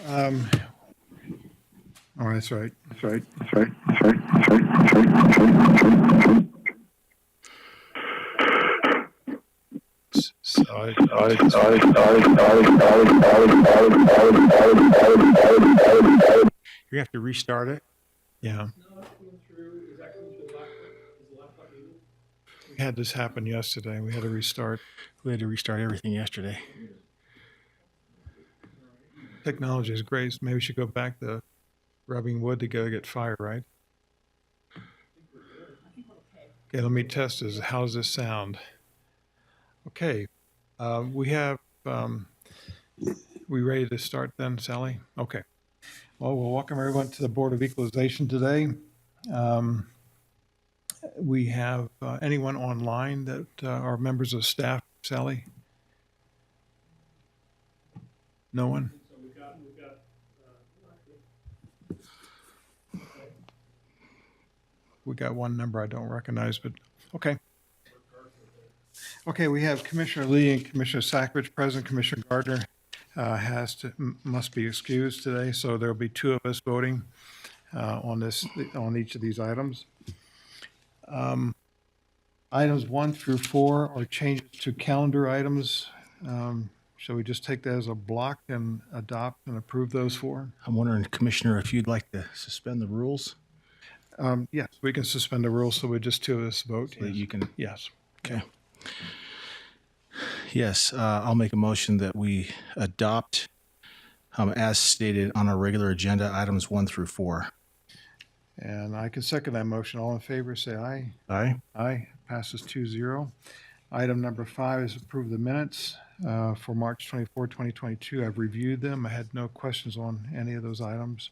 Oh, that's right. So You have to restart it. yeah. We had this happen yesterday. We had to restart. We had to restart everything yesterday. Technology is great. So maybe we should go back to rubbing wood to go get fire, right? Okay, let me test this. How does this sound? Okay, we have, we ready to start then, Sally? Okay. Well, we'll welcome everyone to the Board of Equalization today. We have anyone online that are members of staff, Sally? No one? We got one number I don't recognize, but okay. Okay, we have Commissioner Lee and Commissioner Sackridge present. Commissioner Gardner must be excused today, so there'll be two of us voting on each of these items. Items 1 through 4 are changes to calendar items. Shall we just take that as a block and adopt and approve those four? I'm wondering, Commissioner, if you'd like to suspend the rules Yes, we can suspend the rules, so we just two of us vote. so that you can. Yes. Okay. Yes, I'll make a motion that we adopt, as stated on our regular agenda, items 1 through 4. And I can second that motion. All in favor, say aye. Aye. Aye. Passes 2-0. Item number 5 is approve the minutes for March 24, 2022. I've reviewed them. I had no questions on any of those items.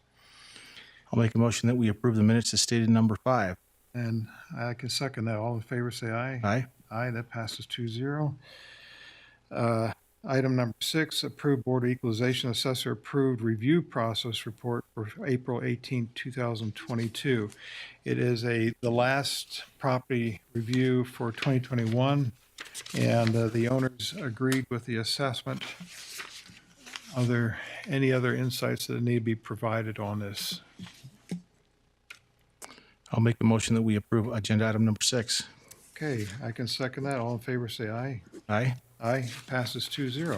I'll make a motion that we approve the minutes as stated in number 5. And I can second that. All in favor, say aye. Aye. Aye. That passes 2-0. Item number 6, approve Board of Equalization Assessor approved review process report for April 18, 2022. It is the last property review for 2021, and the owners agreed with the assessment. Are there any other insights that need to be provided on this? I'll make the motion that we approve agenda item number 6. Okay, I can second that. All in favor, say aye. Aye. Aye, passes 2-0.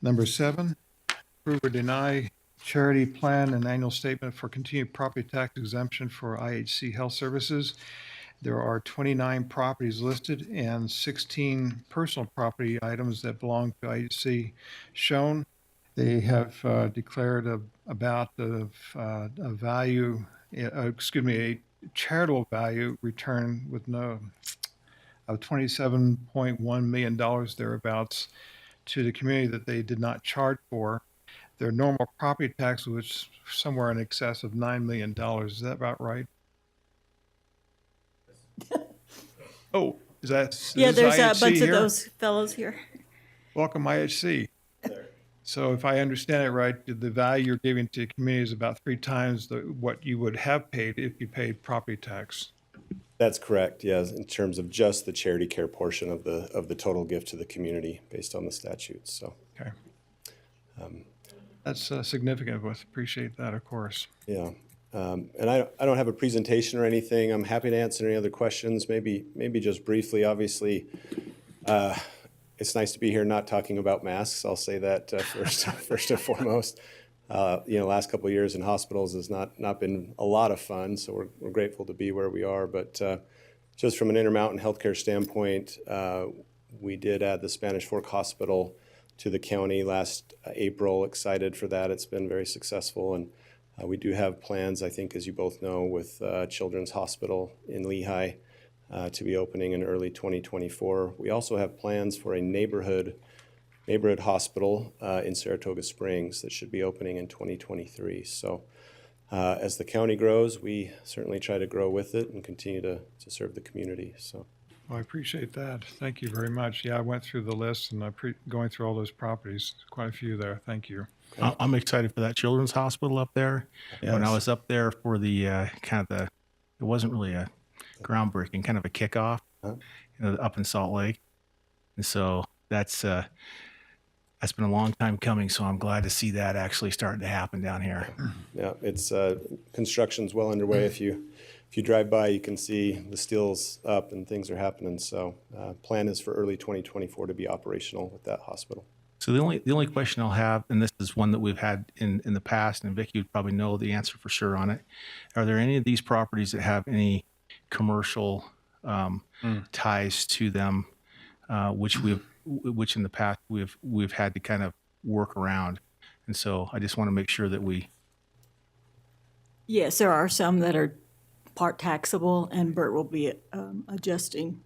Number 7, approve or deny charity plan and annual statement for continued property tax exemption for IHC Health Services. There are 29 properties listed and 16 personal property items that belong to IHC shown. They have declared about a value, a charitable value return with no of $27.1 million thereabouts to the community that they did not charge for. Their normal property tax was somewhere in excess of $9 million. Is that about right? Oh, is that? Yeah, there's IHC a bunch here? of those fellows here. Welcome, IHC. So if I understand it right, the value you're giving to the community is about 3 times what you would have paid if you paid property tax. That's correct, yes, in terms of just the charity care portion of the total gift to the community based on the statutes, so. Okay. That's significant. We appreciate that, of course. Yeah, and I don't have a presentation or anything. I'm happy to answer any other questions, maybe just briefly. Obviously, it's nice to be here not talking about masks. I'll say that first and foremost. Last couple of years in hospitals has not been a lot of fun, so we're grateful to be where we are. But just from an Intermountain healthcare standpoint, we did add the Spanish Fork Hospital to the county last April. Excited for that. It's been very successful, and we do have plans, I think, as you both know, with Children's Hospital in Lehigh to be opening in early 2024. We also have plans for a neighborhood hospital in Saratoga Springs that should be opening in 2023. So as the county grows, we certainly try to grow with it and continue to serve the community. So. Well, I appreciate that. Thank you very much. Yeah, I went through the list and going through all those properties, quite a few there. Thank you. I'm excited for that children's hospital up there. Yes. When I was up there for the it wasn't really a groundbreaking, kind of a kickoff, up in Salt Lake. And so that's That's been a long time coming, so I'm glad to see that actually starting to happen down here. Yeah, it's construction's well underway. If you drive by, you can see the steel's up and things are happening. So plan is for early 2024 to be operational with that hospital. So the only question I'll have, and this is one that we've had in the past, and Vicki would probably know the answer for sure on it. Are there any of these properties that have any commercial ties to them, which in the past we've had to kind of work around? And so I just want to make sure that we. Yes, there are some that are part taxable, and Bert will be adjusting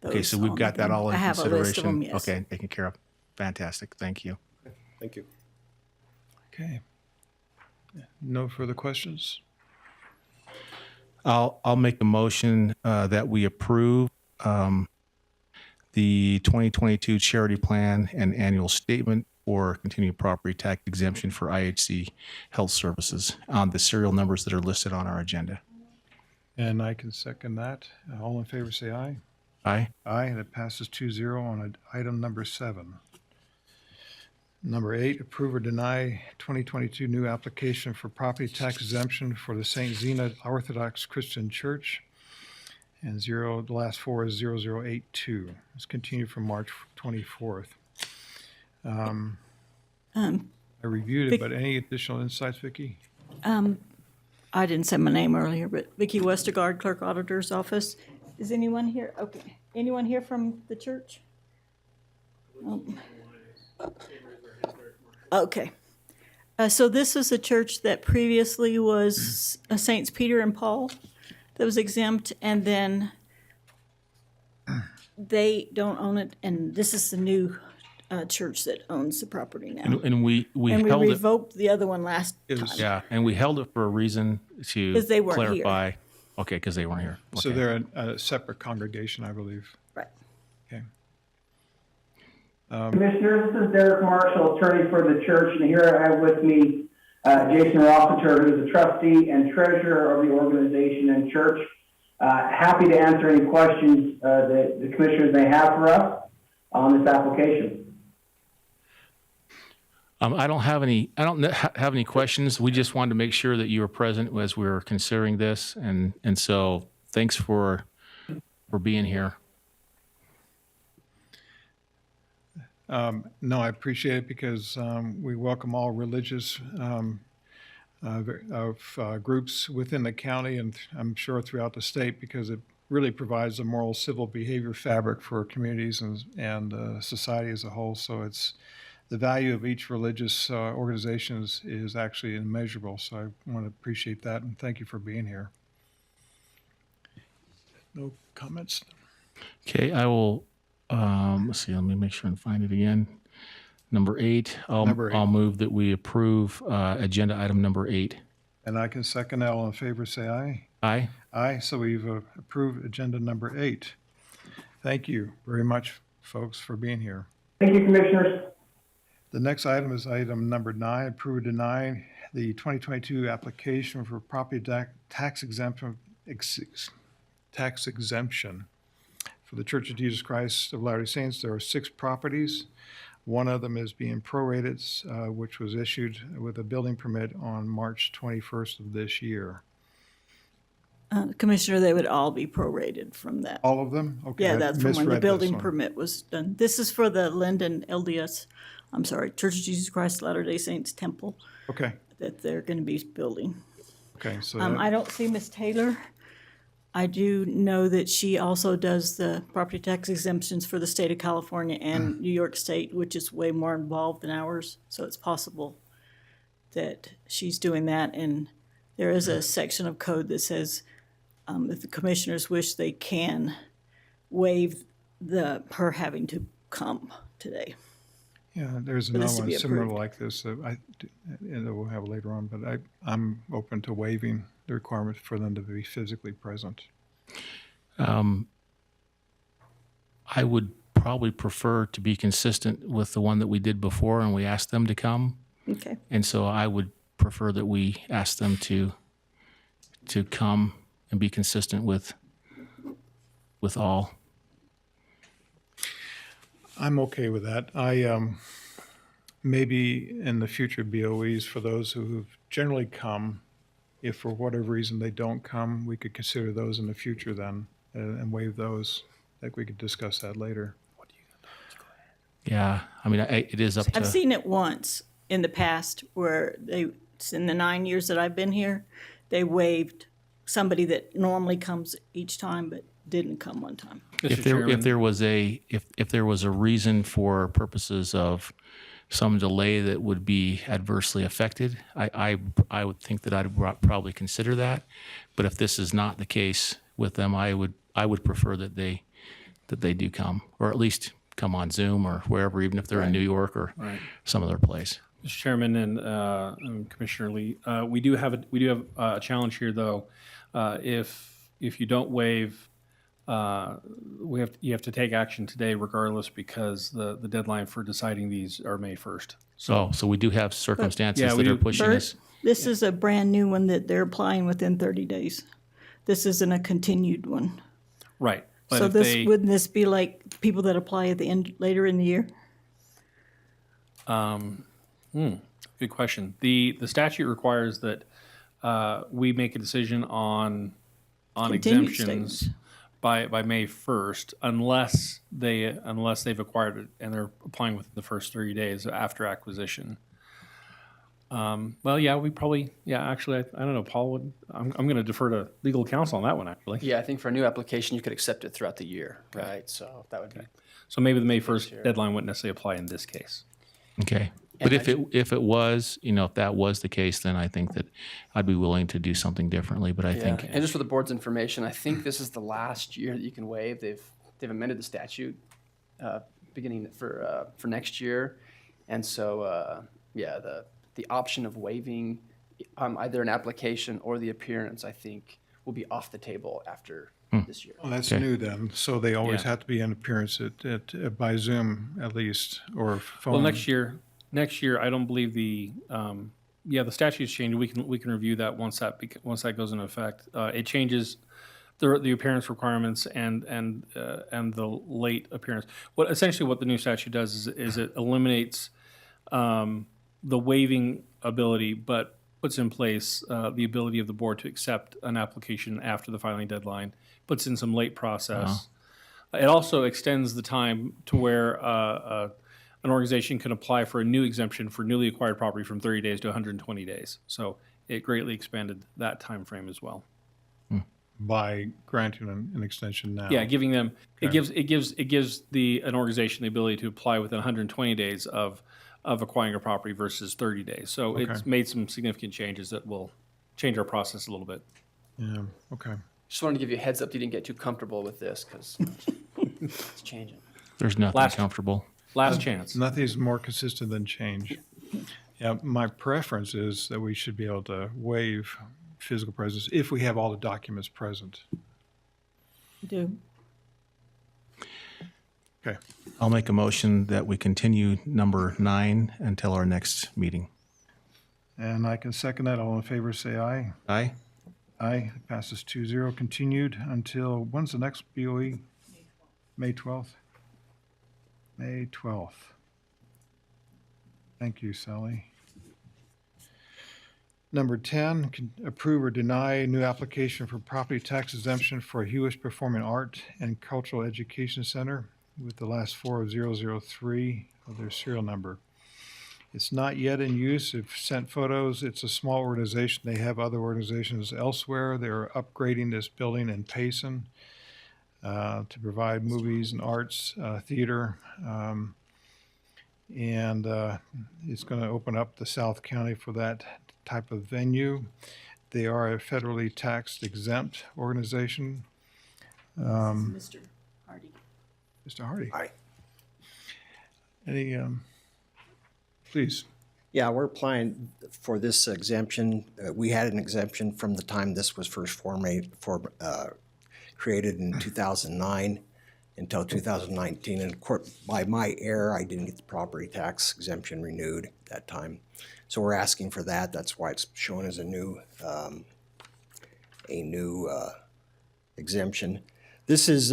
those. Okay, so we've got that all in I have a consideration. list of them, yes. Okay, taken care of. Fantastic. Thank you. Thank you. Okay. No further questions? I'll make a motion that we approve the 2022 charity plan and annual statement for continued property tax exemption for IHC Health Services on the serial numbers that are listed on our agenda. And I can second that. All in favor, say aye. Aye. Aye, that passes 2-0 on item number 7. Number 8, approve or deny 2022 new application for property tax exemption for the St. Zena Orthodox Christian Church. And the last 4 is 0082. It's continued from March 24th. I reviewed it, but any additional insights, Vicki? I didn't say my name earlier, but Vicki Westergaard, Clerk Auditor's Office. Is anyone here? Okay. Anyone here from the church? Okay. So this is a church that previously was Saints Peter and Paul that was exempt, and then they don't own it, and this is the new church that owns the property now. And we And we held it. revoked the other one last It time. was- Yeah, and we held it for a reason to 'Cause they weren't here. clarify. Okay, because they weren't here. So Okay. they're a separate congregation, I believe. Right. Okay. Commissioners, this is Derek Marshall, attorney for the church, and here I have with me Jason Rossiter, who is a trustee and treasurer of the organization and church. Happy to answer any questions that the commissioners may have for us on this application. I don't have any. I don't have any questions. We just wanted to make sure that you were present as we were considering this, and so thanks for being here. No, I appreciate it because we welcome all religious groups within the county and I'm sure throughout the state because it really provides a moral civil behavior fabric for communities and society as a whole. So it's the value of each religious organization is actually immeasurable. So I want to appreciate that and thank you for being here. No comments? Okay, I will. Let's see. Let me make sure and find it again. Number 8. Number 8. I'll move that we approve agenda item number 8. And I can second that. All in favor, say aye. Aye. Aye, so we've approved agenda number 8. Thank you very much, folks, for being here. Thank you, commissioners. The next item is item number 9, approve or deny the 2022 application for property tax exemption for the Church of Jesus Christ of Latter-day Saints. There are 6 properties. One of them is being prorated, which was issued with a building permit on March 21st of this year. Commissioner, they would all be prorated from that. All of them? Okay. Yeah, I that's from when the misread this building one. permit was done. This is for the Linden Church of Jesus Christ Latter-day Saints Temple Okay, that they're going to be building. okay, so I don't see Ms. Taylor. I do know that she also does the property tax exemptions for the state of California and New York State, which is way more involved than ours. So it's possible that she's doing that. And there is a section of code that says if the commissioners wish, they can waive her having to come today. yeah, there's for this another to one be similar approved. like this that we'll have later on, but I'm open to waiving the requirement for them to be physically present. I would probably prefer to be consistent with the one that we did before, and we asked them to come. Okay. And so I would prefer that we ask them to come and be consistent with all. I'm okay with that. maybe in the future BOEs, for those who generally come, if for whatever reason they don't come, we could consider those in the future then and waive those. I think we could discuss that later. Yeah, I mean, it is up I've to, seen it once in the past where in the 9 years that I've been here, they waived somebody that normally comes each time but didn't come one time. if Mr. there, Chairman, if there was if there was a reason for purposes of some delay that would be adversely affected, I would think that I'd probably consider that. But if this is not the case with them, I would prefer that they do come, or at least come on Zoom or wherever, even if they're in New York or some other place. Mr. Chairman and Commissioner Lee, we do have a challenge here, though. If you don't waive, you have to take action today regardless, because the deadline for deciding these are May 1st. So we do have circumstances Yeah, we that are do. pushing Bert, us. this is a brand new one that they're applying within 30 days. This isn't a continued one. Right. But So if wouldn't this be like people that apply at the end, later in the year? Good question. The statute requires that we make a decision on Continued exemptions statements. by May 1st, unless they've acquired it and they're applying within the first 30 days after acquisition. Well, yeah, we probably, actually, I don't know, Paul would, I'm going to defer to legal counsel on that one, actually. Yeah, I think for a new application, you could accept it throughout the year, right? So that would be, So maybe the May 1st deadline wouldn't necessarily apply in this case. Okay. But if it was, if that was the case, then I think that I'd be willing to do something differently. But I yeah. think, And just for the board's information, I think this is the last year that you can waive. They've amended the statute beginning for next year, and so the option of waiving either an application or the appearance, I think, will be off the table after this year. Well, that's Okay. new then. So they always Yeah. have to be an appearance by Zoom at least, or phone. Well, next year, I don't believe the statute's changed. We can review that once that goes into effect. It changes the appearance requirements and the late appearance. Essentially what the new statute does is it eliminates the waiving ability, but puts in place the ability of the board to accept an application after the filing deadline, puts in some late process. It also extends the time to where an organization can apply for a new exemption for newly acquired property from 30 days to 120 days. So it greatly expanded that time frame as well. By granting an extension now. Yeah, giving them Okay. it gives an organization the ability to apply within 120 days of acquiring a property versus 30 days. So it's Okay. made some significant changes that will change our process a little bit. Yeah, okay. Just wanted to give you a heads up that you didn't get too comfortable with this, because it's changing. there's nothing Last- comfortable. Last chance. Nothing's more consistent than change. Yeah, my preference is that we should be able to waive physical presence if we have all the documents present. Do. Okay, I'll make a motion that we continue number 9 until our next meeting. and I can second that. All in favor, say aye. Aye? Aye, passes 2-0. Continued until, when's the next BOE? May 12th? May 12th. Thank you, Sally. Number 10, approve or deny new application for property tax exemption for Hewish Performing Art and Cultural Education Center with the last four of 003 of their serial number. It's not yet in use. They've sent photos. It's a small organization. They have other organizations elsewhere. They're upgrading this building in Payson to provide movies and arts, theater. And it's going to open up the South County for that type of venue. They are a federally taxed exempt organization. Mr. Hardy. Mr. Hardy. Aye. Any, please. Yeah, we're applying for this exemption. We had an exemption from the time this was first created in 2009 until 2019. And of course, by my error, I didn't get the property tax exemption renewed at that time. So we're asking for that. That's why it's shown as a new exemption. This is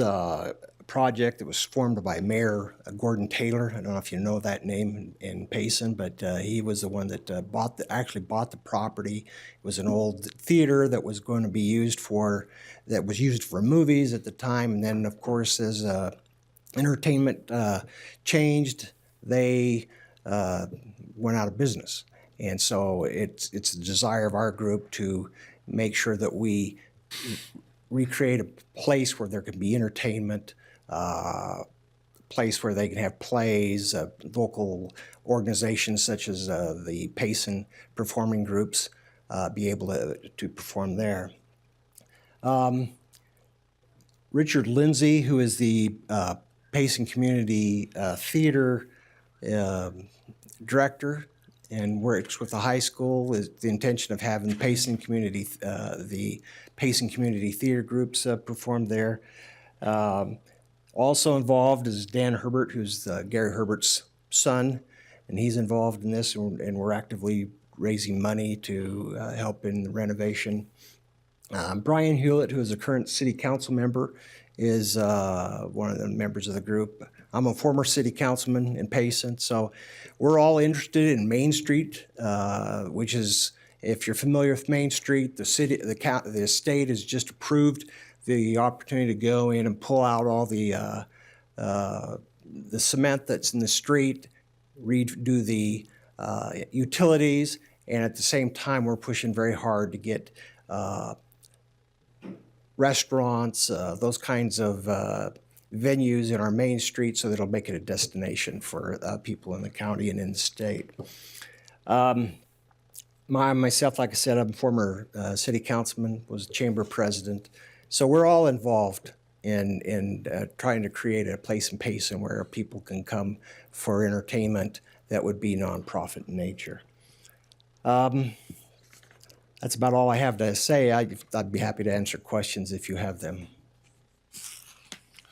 project that was formed by Mayor Gordon Taylor. I don't know if you know that name in Payson, but he was the one that actually bought the property. It was an old theater that was going to be used for movies at the time, and then of course as entertainment changed, they went out of business. And so it's the desire of our group to make sure that we recreate a place where there can be entertainment, a place where they can have plays, local organizations such as the Payson performing groups be able to perform there. Richard Lindsay, who is the Payson Community Theater director and works with the high school, is the intention of having the Payson Community Theater groups perform there. Also involved is Dan Herbert, who's Gary Herbert's son, and he's involved in this, and we're actively raising money to help in the renovation. Brian Hewlett, who is a current city council member, is one of the members of the group. I'm a former city councilman in Payson, so we're all interested in Main Street, which is, if you're familiar with Main Street, the state has just approved the opportunity to go in and pull out all the cement that's in the street, redo the utilities, and at the same time, we're pushing very hard to get restaurants, those kinds of venues in our main street so that it'll make it a destination for people in the county and in the state. Myself, like I said, I'm a former city councilman, was chamber president. So we're all involved in trying to create a place in Payson where people can come for entertainment that would be nonprofit in nature. That's about all I have to say. I'd be happy to answer questions if you have them.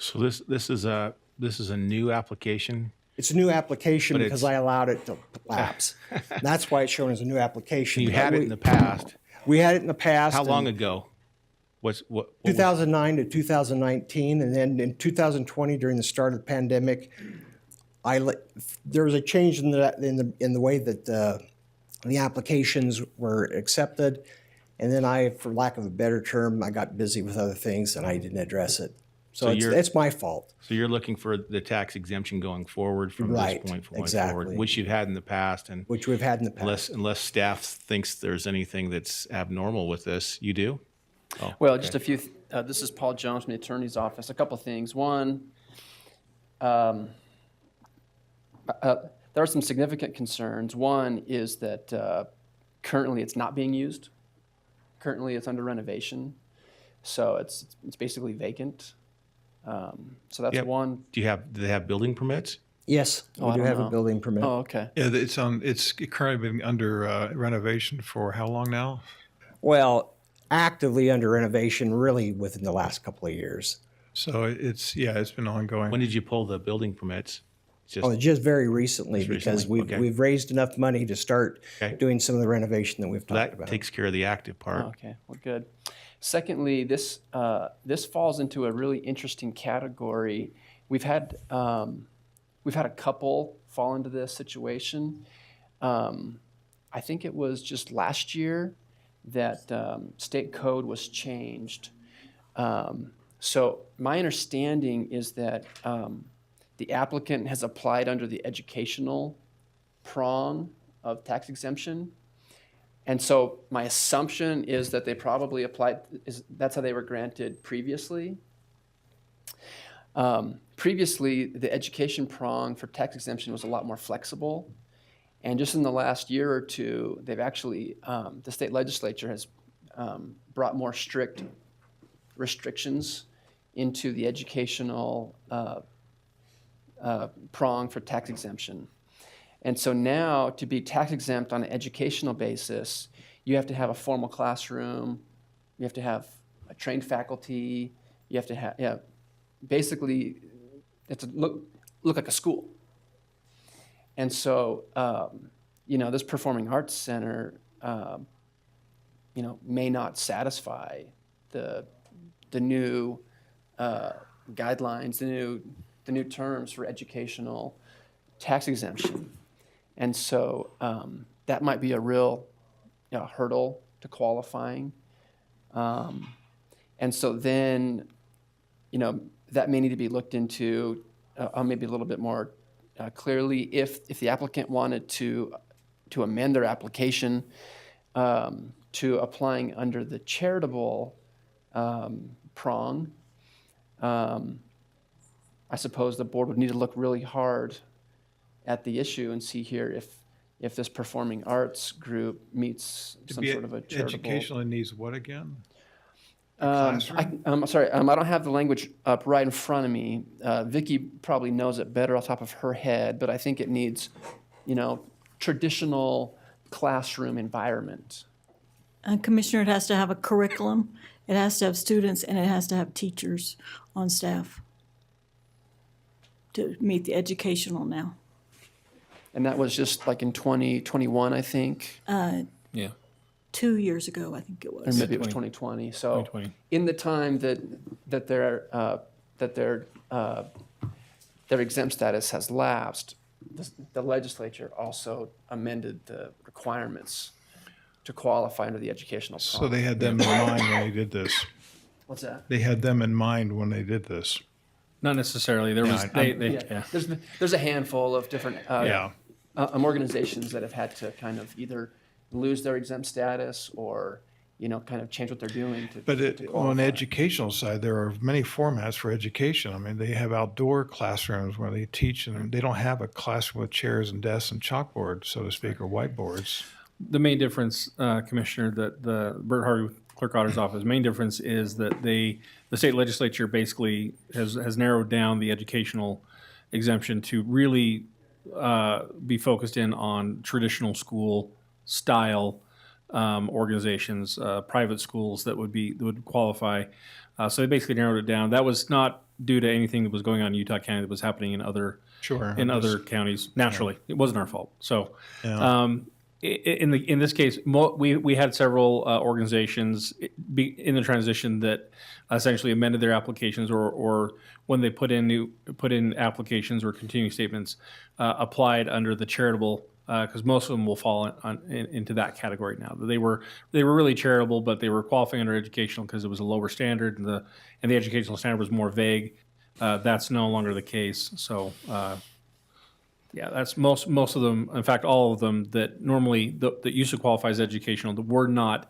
So this is a new application. It's a new application But because it's- I allowed it to lapse. That's why it's shown as a new application. You had it in the past. We had it in the past. How long and ago? What was- 2009 to 2019, and then in 2020, during the start of the pandemic, there was a change in the way that the applications were accepted, and then for lack of a better term, I got busy with other things and I didn't address it. So it's my fault. So you're looking for the tax exemption going forward from Right, this point going exactly. forward, which you've had in the past, and Which we've had in the past. unless staff thinks there's anything that's abnormal with this, you do? Oh, Well, okay. just a few, this is Paul Jones from the Attorney's Office. A couple things. One, there are some significant concerns. One is that currently it's not being used. Currently it's under renovation. So it's basically vacant. So that's Yep. one. Do they have building permits? Yes, I we do don't have a know. building permit. Oh, okay. Yeah, it's currently been under renovation for how long now? Well, actively under renovation really within the last couple of years. So it's been ongoing. When did you pull the building permits? Just Just very recently, Just because recently, okay. we've raised enough money to start Okay. doing some of the renovation that we've talked that about. takes care of the active part. Oh, okay, well, good. Secondly, this falls into a really interesting category. We've had a couple fall into this situation. I think it was just last year that state code was changed. So my understanding is that the applicant has applied under the educational prong of tax exemption. And so my assumption is that they probably applied, that's how they were granted previously. Previously, the education prong for tax exemption was a lot more flexible. And just in the last year or two, they've actually, the state legislature has brought more strict restrictions into the educational prong for tax exemption. And so now, to be tax exempt on an educational basis, you have to have a formal classroom, you have to have a trained faculty, you have to have, basically, it's look like a school. And so, this performing arts center, may not satisfy the new guidelines, the new terms for educational tax exemption. And so that might be a real hurdle to qualifying. And so then, that may need to be looked into maybe a little bit more clearly if the applicant wanted to amend their application to applying under the charitable prong. I suppose the board would need to look really hard at the issue and see here if this performing arts group meets some sort of a charitable. Educationally needs what again? I'm sorry, I don't have the language up right in front of me. Vicky probably knows it better off the top of her head, but I think it needs, traditional classroom environment. Commissioner, it has to have a curriculum, it has to have students, and it has to have teachers on staff to meet the educational now. And that was just like in 2021, I think, Yeah. 2 years ago, I think it or was. maybe it was 2020. So 2020. in the time that their exempt status has lapsed, the legislature also amended the requirements to qualify under the educational So prong. they had them in mind when they did this. What's that? They had them in mind when they did this. Not necessarily. There was, Yeah. There's a handful of different Yeah. Organizations that have had to kind of either lose their exempt status or, kind of change what they're doing to. But to on the qualify. educational side, there are many formats for education. I mean, they have outdoor classrooms where they teach, and they don't have a classroom with chairs and desks and chalkboards, so to speak, or whiteboards. The main difference, Commissioner, that the Bert Harvey Clerk Auditor's Office, main difference is that the state legislature basically has narrowed down the educational exemption to really be focused in on traditional school style organizations, private schools that would qualify. So they basically narrowed it down. That was not due to anything that was going on in Utah County that was happening in other Sure. other counties. Naturally, it wasn't our fault. So. Yeah. In this case, we had several organizations in the transition that essentially amended their applications, or when they put in applications or continuing statements, applied under the charitable, because most of them will fall into that category now. They were really charitable, but they were qualifying under educational because it was a lower standard, and the educational standard was more vague. That's no longer the case. So. Yeah, that's most of them. In fact, all of them that normally that used to qualify as educational that were not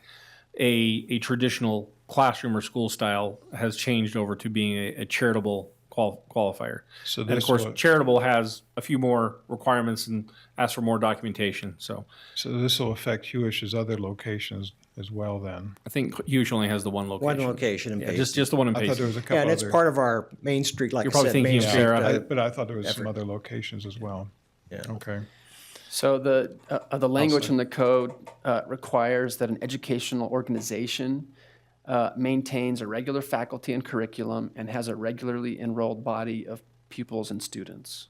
a traditional classroom or school style has changed over to being a charitable qualifier. So And of this course, wa- charitable has a few more requirements and asks for more documentation. So So this will affect Hewish's other locations as well then. I think Hughes only has the one location. One location in Yeah, Payson. just the one in I thought there Payson. was a couple Yeah, and it's other. part of our Main Street, like You're I probably said, thinking Main of Street. Sarah. But I thought there was some effort. other locations as well. Yeah. Okay. So the language in the code requires that an educational organization maintains a regular faculty and curriculum and has a regularly enrolled body of pupils and students.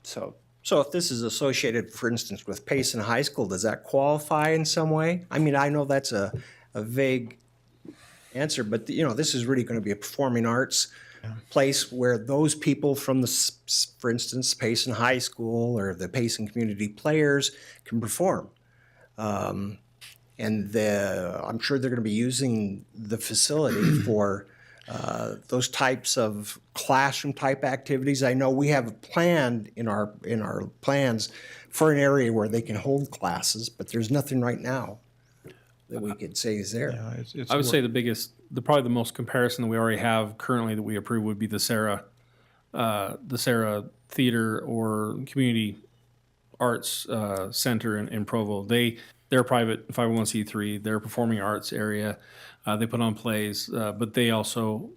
So if this is associated, for instance, with Payson High School, does that qualify in some way? I mean, I know that's a vague answer, but this is really going to be a performing arts place where those people from for instance, Payson High School or the Payson Community Players can perform. And I'm sure they're going to be using the facility for those types of classroom type activities. I know we have planned in our plans for an area where they can hold classes, but there's nothing right now that we could say is there. Yeah, it's I would say probably the most comparison that we already have currently that we approve would be the Sarah Theater or Community Arts Center in Provo. They're a private 501c3. They're a performing arts area. They put on plays, but they also,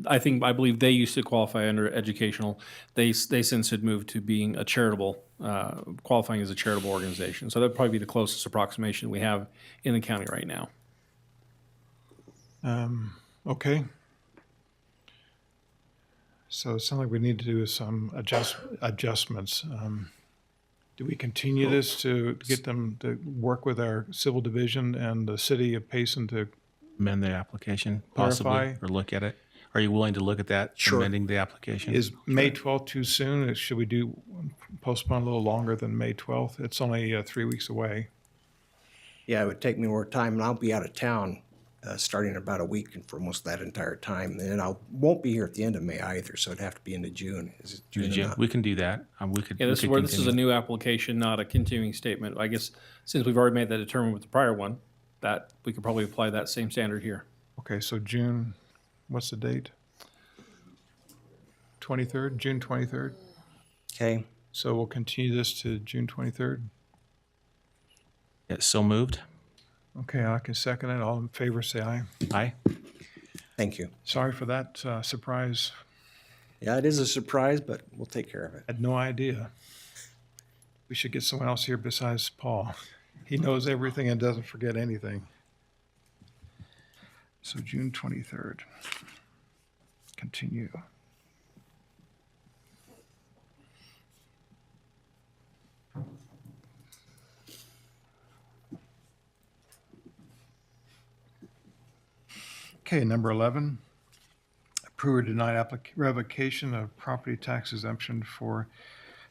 I believe they used to qualify under educational. They since had moved to being a charitable, qualifying as a charitable organization. So that'd probably be the closest approximation we have in the county right now. okay. So it sounds like we need to do some adjustments. Do we continue this to get them to work with our civil division and the city of Payson to amend the application possibly Clarify. or look at it? Are you willing to look at that, Sure. amending the application? Is May 12th too soon? Should we postpone a little longer than May 12th? It's only 3 weeks away. Yeah, it would take me more time, and I'll be out of town starting in about a week and for most of that entire time. And then I won't be here at the end of May either, so it'd have to be into June. Is it June or Jim, not? we can do that. We could. Yeah, we this is could where this is a continue. new application, not a continuing statement. I guess since we've already made that determined with the prior one, that we could probably apply that same standard here. Okay, so June, what's the date? 23rd, June 23rd? Okay. So we'll continue this to June 23rd? Yeah, so moved. Okay, I can second it. All in favor, say aye. Aye. Thank you. Sorry for that surprise. Yeah, it is a surprise, but we'll take care of it. Had no idea. We should get someone else here besides Paul. He knows everything and doesn't forget anything. So June 23rd. Continue. Okay, number 11. Approve or deny revocation of property tax exemption for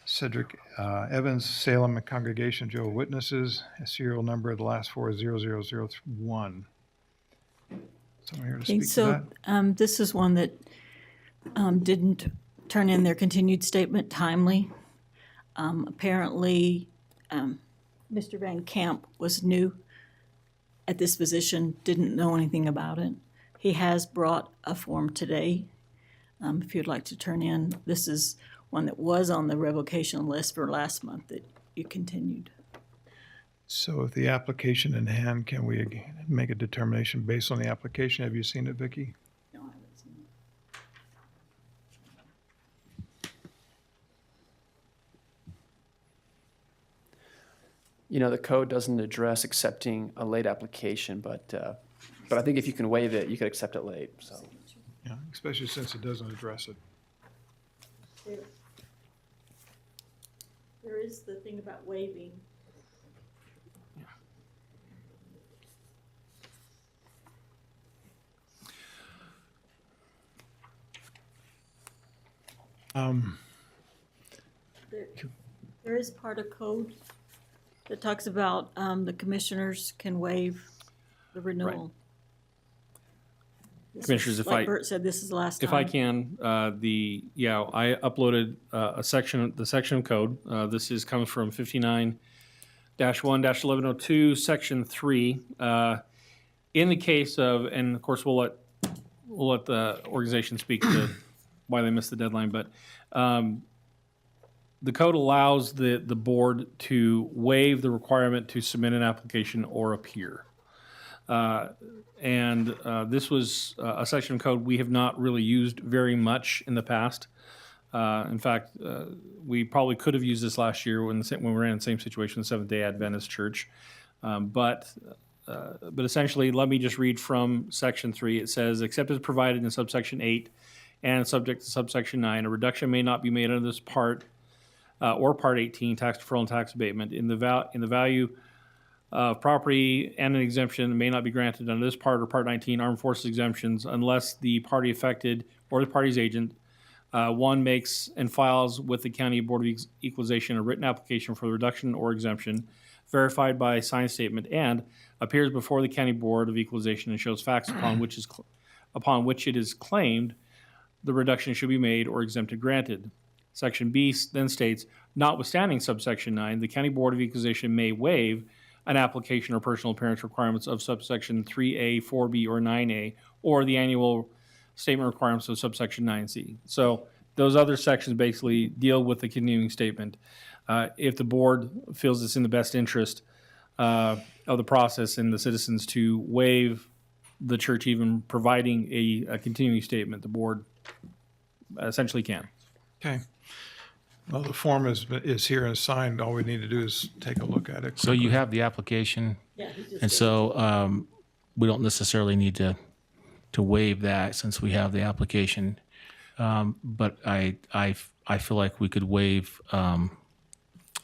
Cedric Evans, Salem and Congregation Jehovah Witnesses. A serial number of the last four is 00001. Someone here to Okay, speak to so that? this is one that didn't turn in their continued statement timely. Apparently, Mr. Van Camp was new at this position, didn't know anything about it. He has brought a form today. If you'd like to turn in, this is one that was on the revocation list for last month that you continued. So with the application in hand, can we make a determination based on the application? Have you seen it, Vicki? No, I haven't seen it. You know, the code doesn't address accepting a late application, but I think if you can waive it, you could accept it late, so. Yeah, especially since it doesn't address it. There is the thing about waiving. There is part of code that talks about the commissioners can waive the renewal. This is- Commissioners, if like I- Bert said, this is the last time. If I can, I uploaded the section of code. This comes from 59-1-1102, section 3. In the case of, and of course we'll let the organization speak to why they missed the deadline, but the code allows the board to waive the requirement to submit an application or appear. This was a section of code we have not really used very much in the past. In fact, we probably could have used this last year when we were in the same situation with Seventh-day Adventist Church. But essentially, let me just read from section 3. It says, except as provided in subsection 8 and subject to subsection 9, a reduction may not be made under this part or part 18, tax deferral and tax abatement, in the value of property, and an exemption may not be granted under this part or part 19 armed forces exemptions unless the party affected or the party's agent, one, makes and files with the County Board of Equalization a written application for the reduction or exemption verified by signed statement, and appears before the County Board of Equalization and shows facts upon which it is claimed the reduction should be made or exempted granted. Section B then states, notwithstanding subsection 9, the County Board of Equalization may waive an application or personal appearance requirements of subsection 3A, 4B, or 9A, or the annual statement requirements of subsection 9C. So those other sections basically deal with the continuing statement. If the board feels it's in the best interest of the process and the citizens to waive the church even providing a continuing statement, the board essentially can. Okay. Well, the form is here and signed. All we need to do is take a look at it. So you have the application, Yeah, he just and did. so we don't necessarily need to waive that since we have the application. But I feel like we could waive.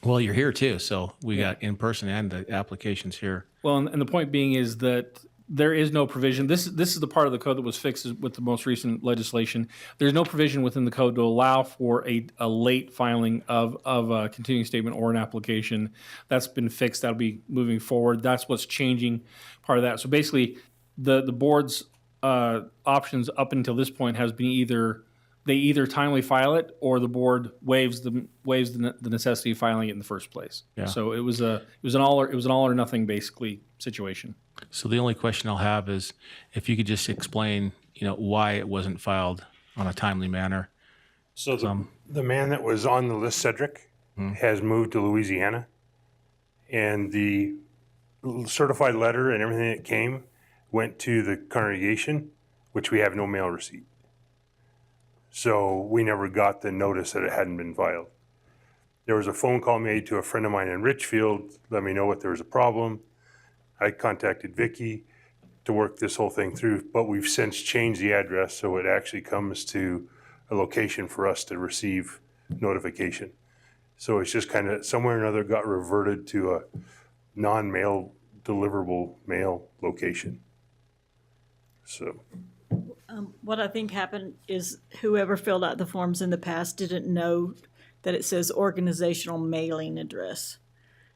Well, you're here too, so we got in person and the applications here. Well, and the point being is that there is no provision. This is the part of the code that was fixed with the most recent legislation. There's no provision within the code to allow for a late filing of a continuing statement or an application. That's been fixed. That'll be moving forward. That's what's changing part of that. So basically, the board's options up until this point has been they either timely file it or the board waives the necessity of filing it in the first place. Yeah. So it was an all or nothing basically situation. So the only question I'll have is if you could just explain, why it wasn't filed on a timely manner. So the man that was on the list, Cedric, has moved to Louisiana, and the certified letter and everything that came went to the congregation, which we have no mail receipt. So we never got the notice that it hadn't been filed. There was a phone call made to a friend of mine in Richfield, let me know what there was a problem. I contacted Vicky to work this whole thing through, but we've since changed the address so it actually comes to a location for us to receive notification. So it's just kind of somewhere or another got reverted to a non-mail deliverable mail location. So What I think happened is whoever filled out the forms in the past didn't know that it says organizational mailing address.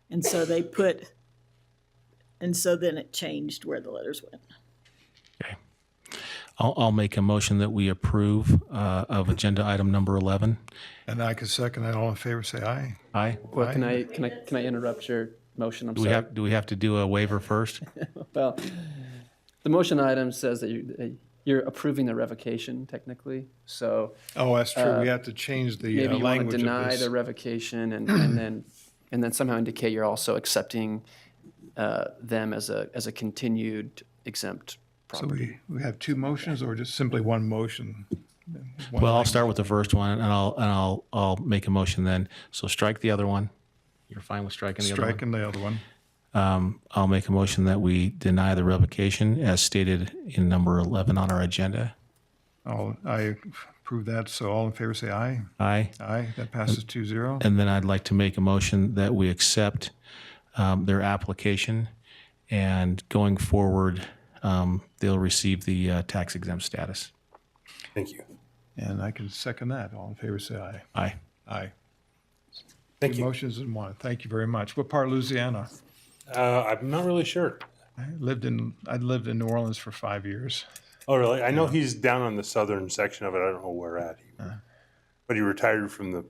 And so then it changed where the letters went. Okay. I'll make a motion that we approve of agenda item number 11. And I can second that. All in favor, say aye. Aye. Well, can I interrupt your motion? I'm Do sorry. we have to do a waiver first? Well, the motion item says that you're approving the revocation technically. So Oh, that's true. We have to change the maybe you want to language of deny this. the revocation and then somehow indicate you're also accepting them as a continued exempt So property. we have two motions or just simply one motion? One Well, I'll language. start with the first one, and I'll make a motion then. So strike the other one. You're fine with striking the other one? Striking the other one. I'll make a motion that we deny the revocation as stated in number 11 on our agenda. I approve that. So all in favor, say aye. Aye. Aye. That passes 2-0. And then I'd like to make a motion that we accept their application, and going forward, they'll receive the tax exempt status. thank you. And I can second that. All in favor, say aye. Aye. Aye. Thank Two you. motions in one. Thank you very much. What part of Louisiana? I'm not really sure. I lived in New Orleans for 5 years. Oh, really? I know he's down on the southern section of it. I don't know where at. But he retired from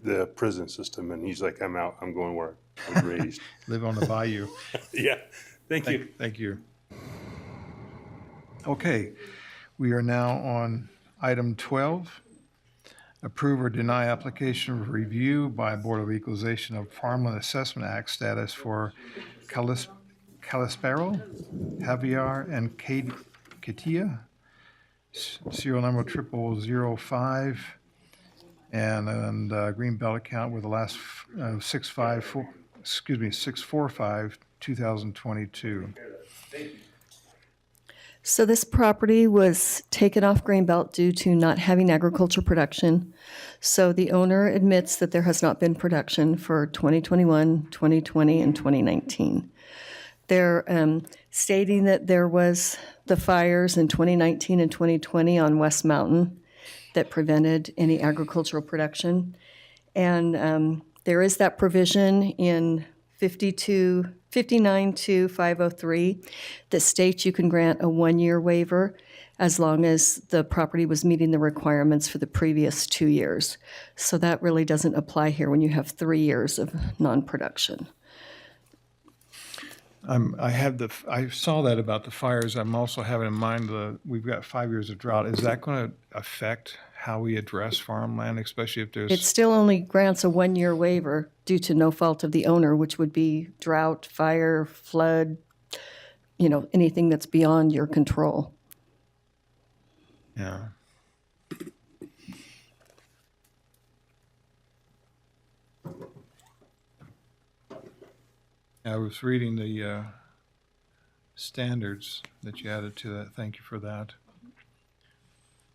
the prison system, and he's like, I'm out. I'm going where I was raised. Live on the bayou. Yeah. Thank you. Thank you. Okay, we are now on item 12. Approve or deny application for review by Board of Equalization of Farmland Assessment Act status for Calispero, Javier, and Katia. Serial number 0005 and green belt account with the last 645-2022. So this property was taken off Greenbelt due to not having agriculture production. So the owner admits that there has not been production for 2021, 2020, and 2019. They're stating that there was the fires in 2019 and 2020 on West Mountain that prevented any agricultural production. And there is that provision in 59-503 that states you can grant a one-year waiver as long as the property was meeting the requirements for the previous 2 years. So that really doesn't apply here when you have 3 years of non-production. I saw that about the fires. I'm also having in mind we've got 5 years of drought. Is that going to affect how we address farmland, especially if there's? It still only grants a one-year waiver due to no fault of the owner, which would be drought, fire, flood, anything that's beyond your control. Yeah. I was reading the standards that you added to that. Thank you for that.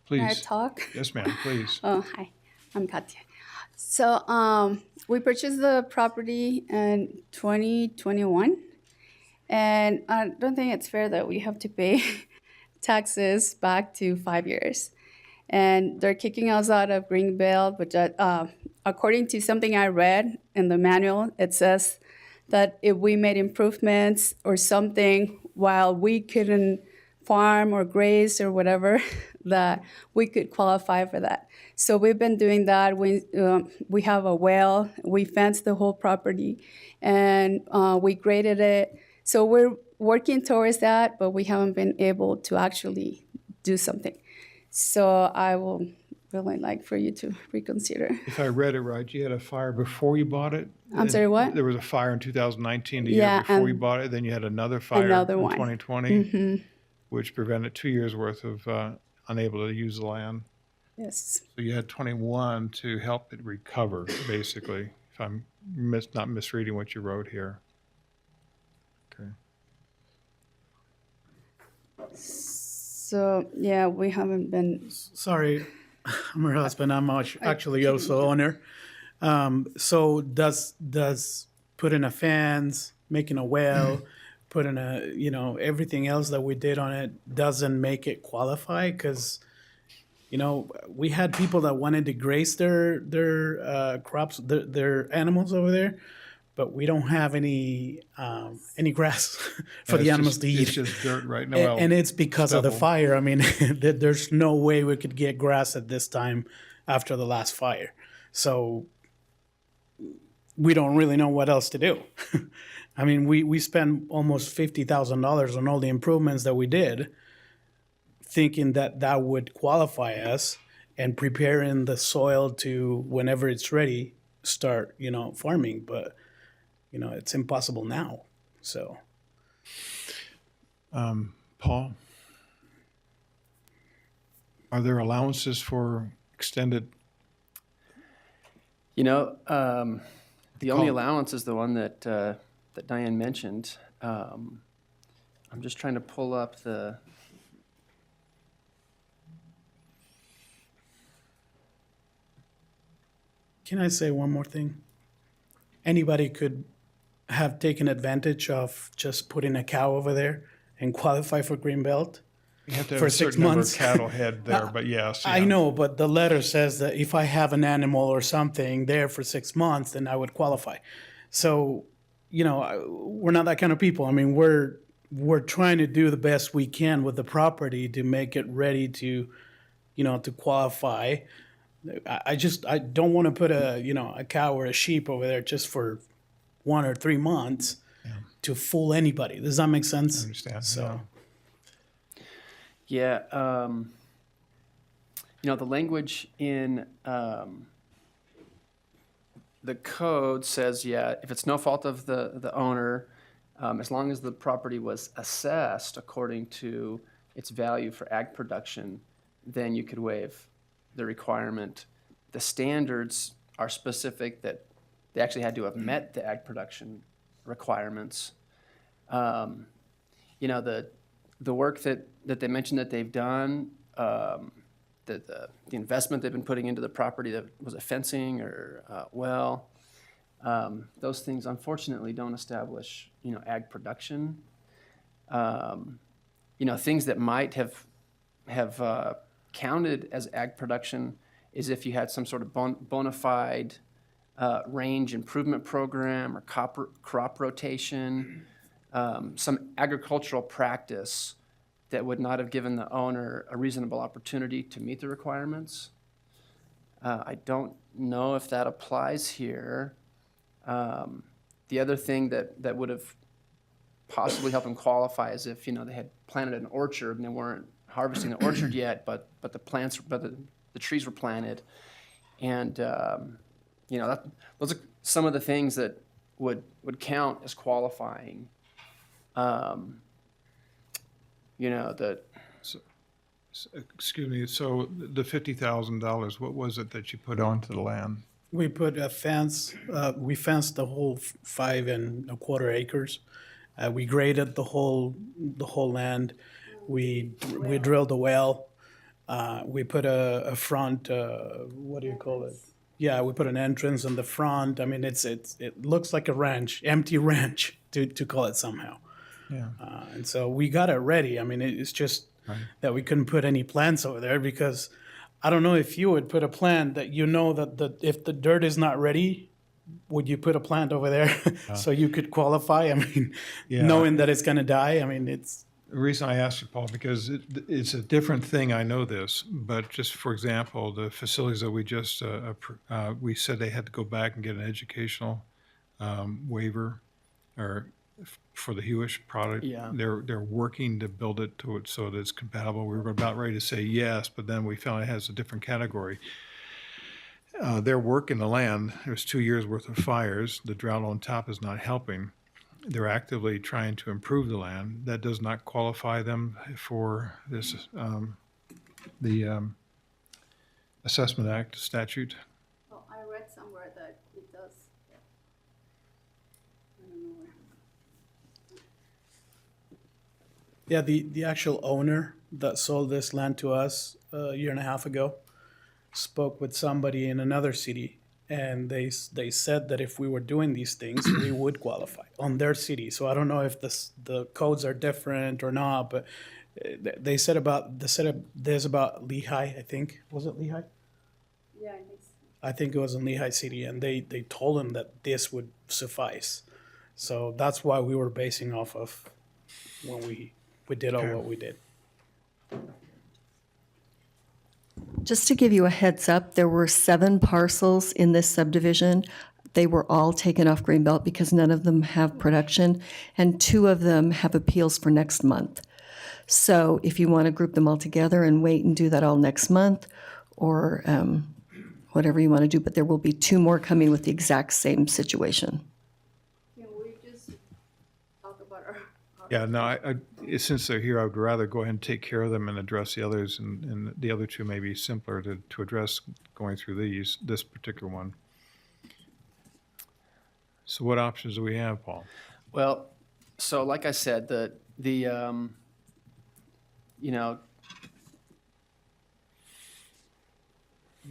Can I Please. talk? Yes, ma'am, please. Oh, hi, I'm Katya. So we purchased the property in 2021, And I don't think it's fair that we have to pay taxes back to 5 years. And they're kicking us out of Greenbelt, but according to something I read in the manual, it says that if we made improvements or something while we couldn't farm or graze or whatever, that we could qualify for that. So we've been doing that. We have a well, we fenced the whole property, and we graded it. So we're working towards that, but we haven't been able to actually do something. So I will really like for you to reconsider. If I read it right, you had a fire before you bought it? I'm sorry, what? There was a fire in 2019, the Yeah, year before you and bought it, then you had another fire another in one. 2020, which prevented 2 years' worth of unable to use the land. Yes. So you had 21 to help it recover, basically, if I'm not misreading what you wrote here. Okay. So yeah, we haven't been. Sorry, I'm her husband. I'm actually also owner. So does putting a fence, making a well, putting a, everything else that we did on it doesn't make it qualify? Because, we had people that wanted to graze their crops, their animals over there, but we don't have any grass for the It's animals to eat. It's just dirt right now. And it's because of the stubble. fire. I mean, there's no way we could get grass at this time after the last fire. So we don't really know what else to do. I mean, we spent almost $50,000 on all the improvements that we did, thinking that that would qualify us and preparing the soil to, whenever it's ready, start, farming. But, it's impossible now. So. Paul, are there allowances for extended? The only allowance is the one that that Diane mentioned. I'm just trying to pull up the. Can I say one more thing? Anybody could have taken advantage of just putting a cow over there and qualify for Greenbelt. You have to have For a 6 certain number of months. cattle head there, but yes. I yeah. know, but the letter says that if I have an animal or something there for 6 months, then I would qualify. So, we're not that kind of people. I mean, we're trying to do the best we can with the property to make it ready to, to qualify. I don't want to put a cow or a sheep over there just for 1 or 3 months to fool anybody. Does that make sense? I understand. So. Yeah, the language in the code says, if it's no fault of the owner, as long as the property was assessed according to its value for ag production, then you could waive the requirement. The standards are specific that they actually had to have met the ag production requirements. The work that they mentioned that they've done, the investment they've been putting into the property, that was a fencing or those things unfortunately don't establish ag production. Things that might have counted as ag production is if you had some sort of bona fide range improvement program or crop rotation, some agricultural practice that would not have given the owner a reasonable opportunity to meet the requirements. I don't know if that applies here. The other thing that would have possibly helped them qualify is if they had planted an orchard and they weren't harvesting the orchard yet, but the trees were planted, and those are some of the things that would count as qualifying. Excuse me, so the $50,000, what was it that you put onto the land? We put a fence. We fenced the whole 5 1/4 acres. We graded the whole land. We drilled a well. We put a front. What do you call it? Yeah, we put an entrance in the front. I mean, it looks like a ranch, empty ranch, to call it somehow. Yeah. And so we got it ready. I mean, it's just that we couldn't put any plants over there because I don't know if you would put a plant that you know that if the dirt is not ready, would you put a plant over there so you could qualify? I mean, Yeah. knowing that it's going to die. I mean, it's The reason I asked you, Paul, because it's a different thing, I know this, but just for example, the facilities that we just, we said they had to go back and get an educational waiver or for the Hewish product. Yeah. They're working to build it to it so that it's compatible. We were about ready to say yes, but then we found it has a different category. They're working the land. There's 2 years worth of fires. The drought on top is not helping. They're actively trying to improve the land. That does not qualify them for this, the Assessment Act statute. Oh, I read somewhere that it does. I don't know where. yeah. The actual owner that sold this land to us a year and a half ago spoke with somebody in another city, and they said that if we were doing these things, we would qualify on their city. So I don't know if the codes are different or not, but they said there's about Lehigh, I think. Was it Lehigh? Yeah, I think so. I think it was in Lehigh City, and they told him that this would suffice. So that's why we were basing off of when we did all what we did. Just to give you a heads up, there were 7 parcels in this subdivision. They were all taken off Greenbelt because none of them have production, and 2 of them have appeals for next month. So if you want to group them all together and wait and do that all next month, or whatever you want to do, but there will be 2 more coming with the exact same situation. Can we just talk about our Yeah, no, since they're here, I would rather go ahead and take care of them and address the others, and the other 2 may be simpler to address going through this particular one. So what options do we have, Paul? Well, so like I said, the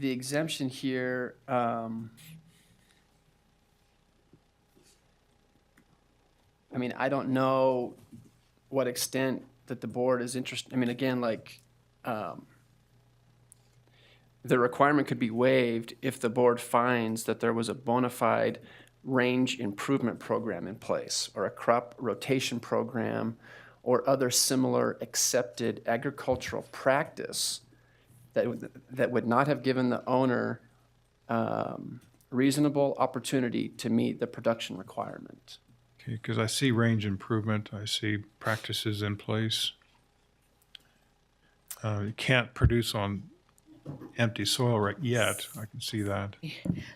exemption here, I mean, I don't know what extent that the board is interested. I mean, again, like, the requirement could be waived if the board finds that there was a bona fide range improvement program in place, or a crop rotation program, or other similar accepted agricultural practice that would not have given the owner reasonable opportunity to meet the production requirement. Okay, because I see range improvement, I see practices in place. You can't produce on empty soil right yet, I can see that.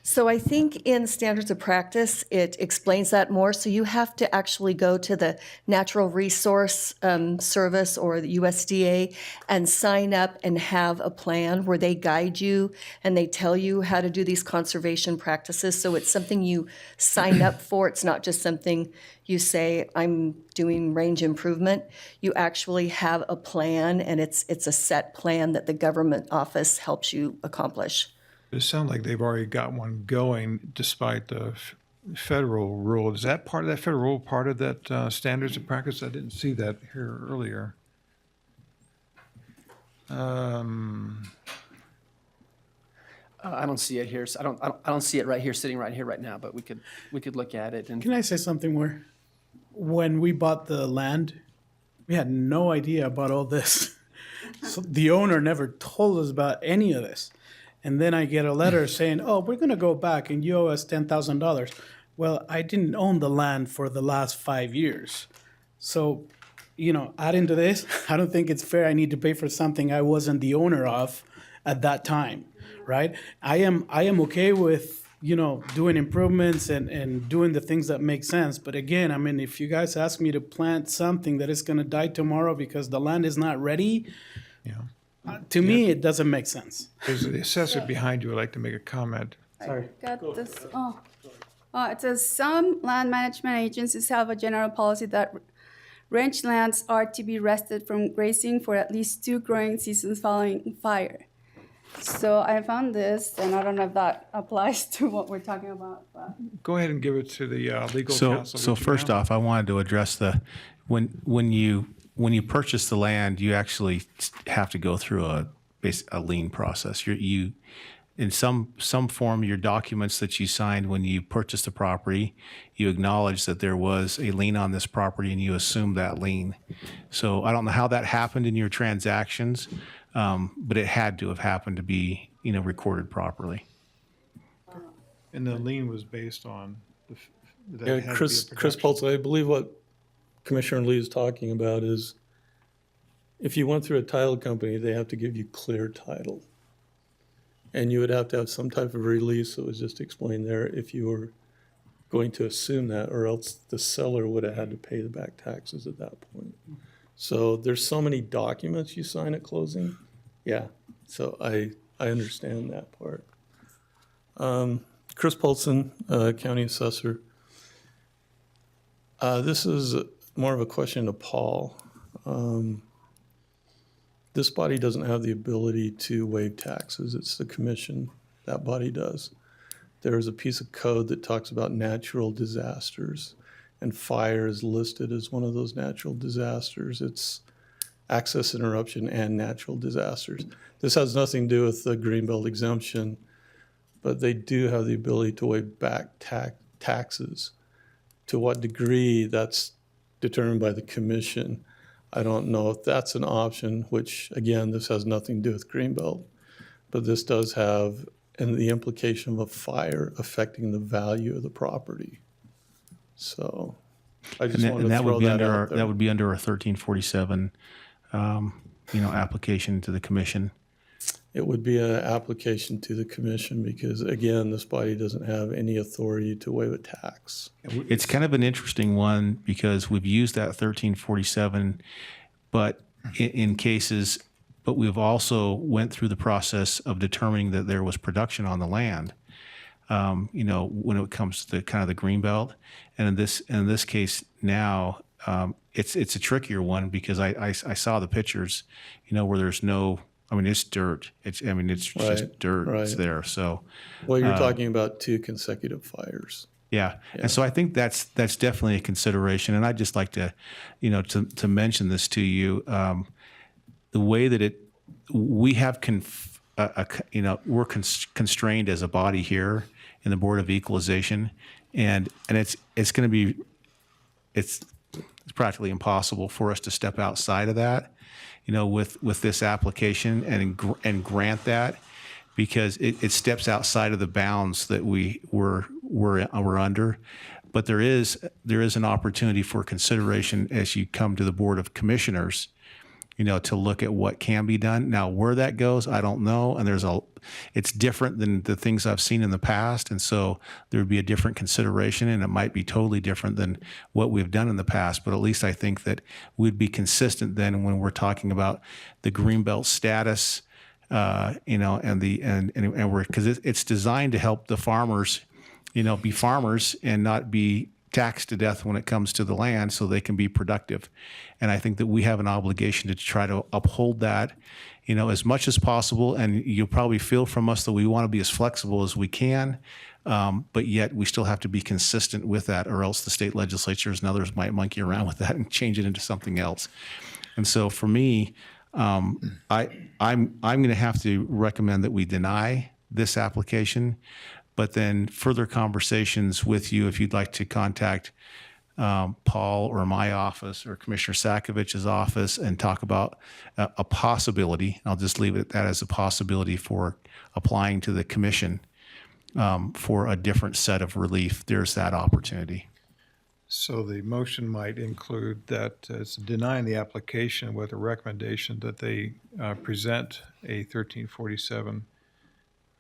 So I think in standards of practice, it explains that more. So you have to actually go to the Natural Resource Service or the USDA and sign up and have a plan where they guide you and they tell you how to do these conservation practices. So it's something you sign up for. It's not just something you say, I'm doing range improvement. You actually have a plan, and it's a set plan that the government office helps you accomplish. It sounds like they've already got one going despite the federal rule. Is that part of that federal rule, part of that standards of practice? I didn't see that here earlier. I don't see it here. So I don't see it right here, sitting right here, right now. But we could look at it. And Can I say something more? When we bought the land, we had no idea about all this. So the owner never told us about any of this. And then I get a letter saying, oh, we're going to go back and you owe us $10,000. Well, I didn't own the land for the last 5 years. So, adding to this, I don't think it's fair I need to pay for something I wasn't the owner of at that time, right? I am okay with, doing improvements and doing the things that make sense. But again, I mean, if you guys ask me to plant something that is going to die tomorrow because the land is not ready, to me, it doesn't make sense. There's the assessor behind you would like to make a comment. Sorry. got this. It says some land management agencies have a general policy that range lands are to be rested from grazing for at least 2 growing seasons following fire. So I found this, and I don't know if that applies to what we're talking about, but Go ahead and give it to the legal So, counsel. so would you, first ma'am? off, I wanted to address when you purchase the land, you actually have to go through a lien process. You in some form, your documents that you signed when you purchased the property, you acknowledge that there was a lien on this property and you assume that lien. So I don't know how that happened in your transactions, but it had to have happened to be, recorded properly. And the lien was based on that Yeah, it had to be a Chris production. Pulse, I believe what Commissioner Lee is talking about is if you went through a title company, they have to give you clear title. And you would have to have some type of release that was just explained there if you were going to assume that, or else the seller would have had to pay the back taxes at that point. So there's so many documents you sign at closing. Yeah, so I understand that part. Chris Polson, County Assessor. This is more of a question to Paul. This body doesn't have the ability to waive taxes. It's the commission. That body does. There is a piece of code that talks about natural disasters, and fire is listed as one of those natural disasters. It's access interruption and natural disasters. This has nothing to do with the Greenbelt exemption, but they do have the ability to waive back taxes. To what degree, that's determined by the commission. I don't know if that's an option, which, again, this has nothing to do with Greenbelt, but this does have the implication of a fire affecting the value of the property. So I just wanted to throw that out there. That would be under a 1347, application to the commission. It would be an application to the commission because, again, this body doesn't have any authority to waive a tax. It's kind of an interesting one because we've used that 1347, but in cases, but we've also went through the process of determining that there was production on the land. When it comes to kind of the greenbelt, and in this case now, it's a trickier one because I saw the pictures, where there's no. I mean, it's dirt. It's just dirt. Right. It's there. So, Well, you're talking about 2 consecutive fires. yeah. And so I think that's definitely a consideration. And I'd just like to, to mention this to you, the way that we have, we're constrained as a body here in the Board of Equalization, and it's going to be, it's practically impossible for us to step outside of that. With this application and grant that, because it steps outside of the bounds that we're under. But there is an opportunity for consideration as you come to the Board of Commissioners, to look at what can be done. Now, where that goes, I don't know. And it's different than the things I've seen in the past. And so there would be a different consideration, and it might be totally different than what we've done in the past. But at least I think that we'd be consistent then when we're talking about the Greenbelt status, and we're, because it's designed to help the farmers, be farmers and not be taxed to death when it comes to the land, so they can be productive. And I think that we have an obligation to try to uphold that, as much as possible. And you'll probably feel from us that we want to be as flexible as we can, but yet we still have to be consistent with that, or else the state legislatures and others might monkey around with that and change it into something else. And so for me, I'm going to have to recommend that we deny this application. But then further conversations with you, if you'd like to contact Paul or my office or Commissioner Sakovich's office and talk about a possibility, I'll just leave it at that as a possibility for applying to the commission for a different set of relief. There's that opportunity. So the motion might include that it's denying the application with a recommendation that they present a 1347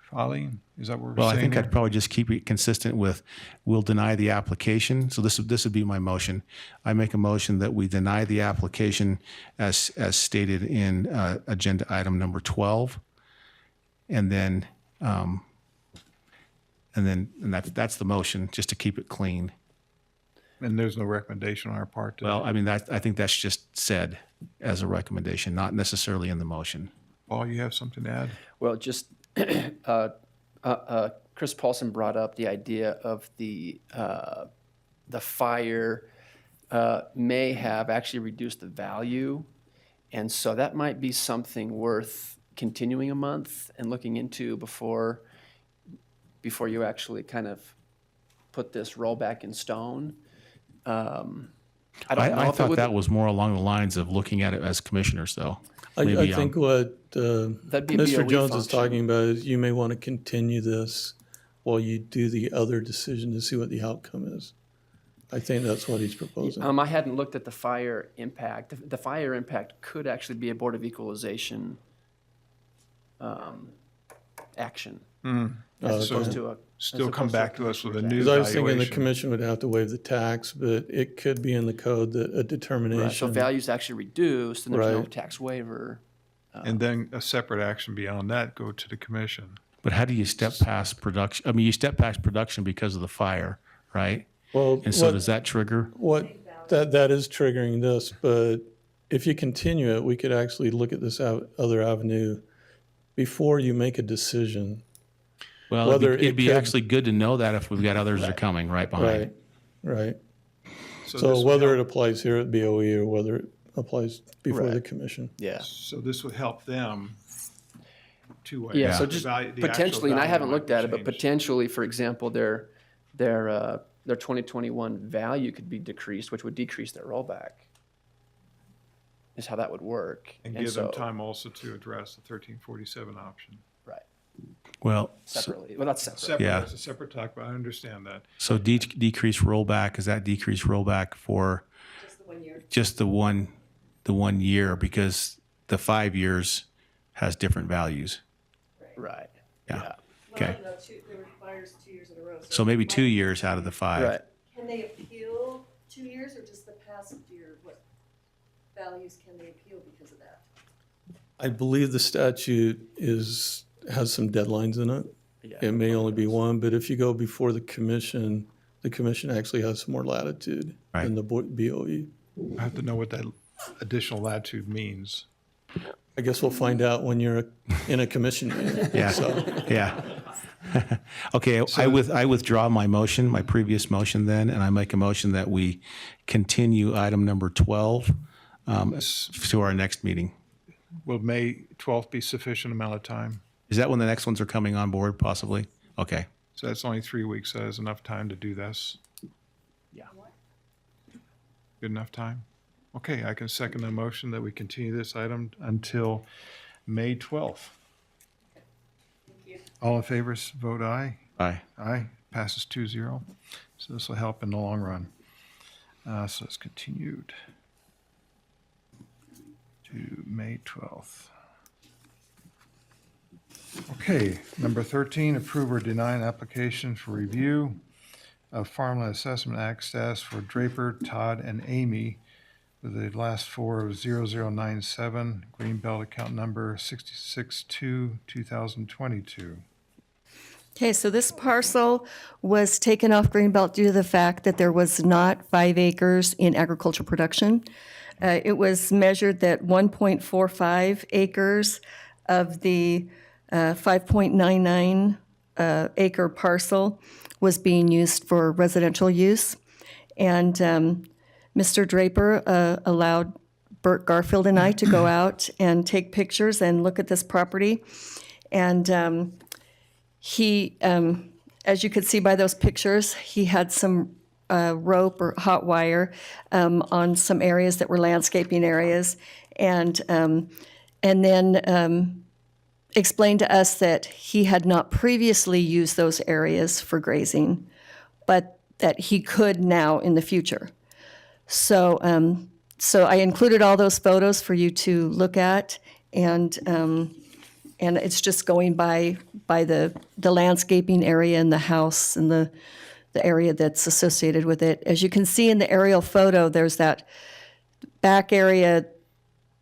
filing. Is that what we're Well, saying? I think here? I'd probably just keep it consistent with we'll deny the application. So this would be my motion. I make a motion that we deny the application as stated in agenda item number 12, and that's the motion, just to keep it clean. And there's no recommendation on our part. Well, I mean, I think that's just said as a recommendation, not necessarily in the motion. Paul, you have something to add? Well, just Chris Paulson brought up the idea of the fire may have actually reduced the value, and so that might be something worth continuing a month and looking into before you actually kind of put this rollback in stone. I don't know I if it thought would. that was more along the lines of looking at it as commissioners, though. I Maybe, think what That'd be a Mr. BOE Jones is function. talking about is you may want to continue this while you do the other decision to see what the outcome is. I think that's what he's proposing. I hadn't looked at the fire impact. The fire impact could actually be a Board of Equalization action, as opposed to a. Still come back to us with a new Because I was thinking the valuation. commission would have to waive the tax, but it could be in the code that a Right, so determination. value's actually reduced, and there's no Right. tax waiver. And then a separate action beyond that go to the commission. but how do you step past production? I mean, you step past production because of the fire, right? Well, And so what- does that trigger? What, that is triggering this, but if you continue it, we could actually look at this other avenue before you make a decision. Well, Whether it'd be it could- actually good to know that if we've got others that are coming right behind. Right, right. this So would whether help- it applies here at BOE or whether it applies before the Right. commission. Yeah. So this would help them two ways. Yeah, so The just value- the actual potentially, and I value haven't might looked at it, but change. potentially, for example, their 2021 value could be decreased, which would decrease their rollback. Is how that would work. And give them so- time also to address the 1347 option. Right, Well, separately. Well, that's separate. Separate, Yeah. it's a separate talk, but I understand that. so decrease rollback, is that decrease rollback for just the 1 year? Because the 5 years has different values. Right. Yeah. Okay. Well, there were fires 2 years in a row. So maybe 2 years out of the 5. Right. Can they appeal 2 years or just the past year? What values can they appeal because of that? I believe the statute has some deadlines in it. Yeah. It may only be one, but if you go before the commission actually has some more latitude Right. than the BOE. I have to know what that additional latitude means. I guess we'll find out when you're in a commission meeting. Yeah, So, yeah. Okay, I withdraw my motion, my previous motion then, and I make a motion that we continue item number 12 to our next meeting. Will May 12th be sufficient amount of time? Is that when the next ones are coming on board, possibly? Okay. So that's only 3 weeks. That is enough time to do this? Yeah. Good enough time? Okay, I can second the motion that we continue this item until May 12th. All in favor, vote aye. Aye. Aye, passes 2-0. So this will help in the long run. So it's continued to May 12th. Okay, number 13, approve or deny an application for review of farmland assessment act status for Draper, Todd, and Amy with the last four of 0097, Greenbelt account number 662-2022. Okay, so this parcel was taken off Greenbelt due to the fact that there was not 5 acres in agricultural production. It was measured that 1.45 acres of the 5.99 acre parcel was being used for residential use. And Mr. Draper allowed Bert Garfield and I to go out and take pictures and look at this property. And he, as you could see by those pictures, he had some rope or hot wire on some areas that were landscaping areas, and then explained to us that he had not previously used those areas for grazing, but that he could now in the future. So, so I included all those photos for you to look at, and it's just going by the landscaping area and the house and the area that's associated with it. As you can see in the aerial photo, there's that back area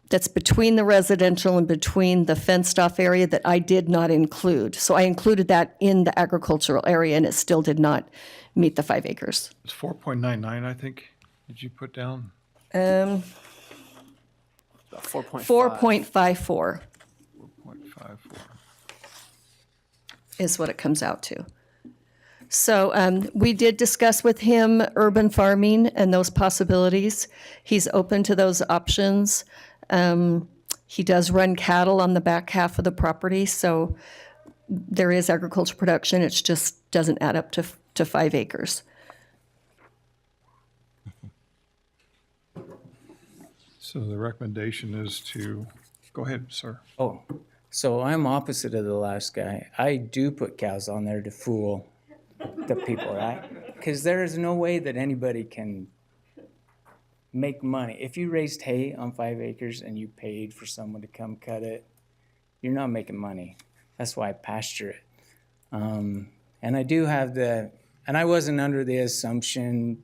that's between the residential and between the fenced-off area that I did not include. So I included that in the agricultural area, and it still did not meet the 5 acres. It's 4.99, I think. Did you put down? About 4.5. 4.54. 0.54. is what it comes out to. So we did discuss with him urban farming and those possibilities. He's open to those options. He does run cattle on the back half of the property, so there is agricultural production. It just doesn't add up to 5 acres. So the recommendation is to, go ahead, sir. Oh, so I'm opposite of the last guy. I do put cows on there to fool the people, right? Because there is no way that anybody can make money. If you raised hay on 5 acres and you paid for someone to come cut it, you're not making money. That's why I pasture it. And I do have and I wasn't under the assumption,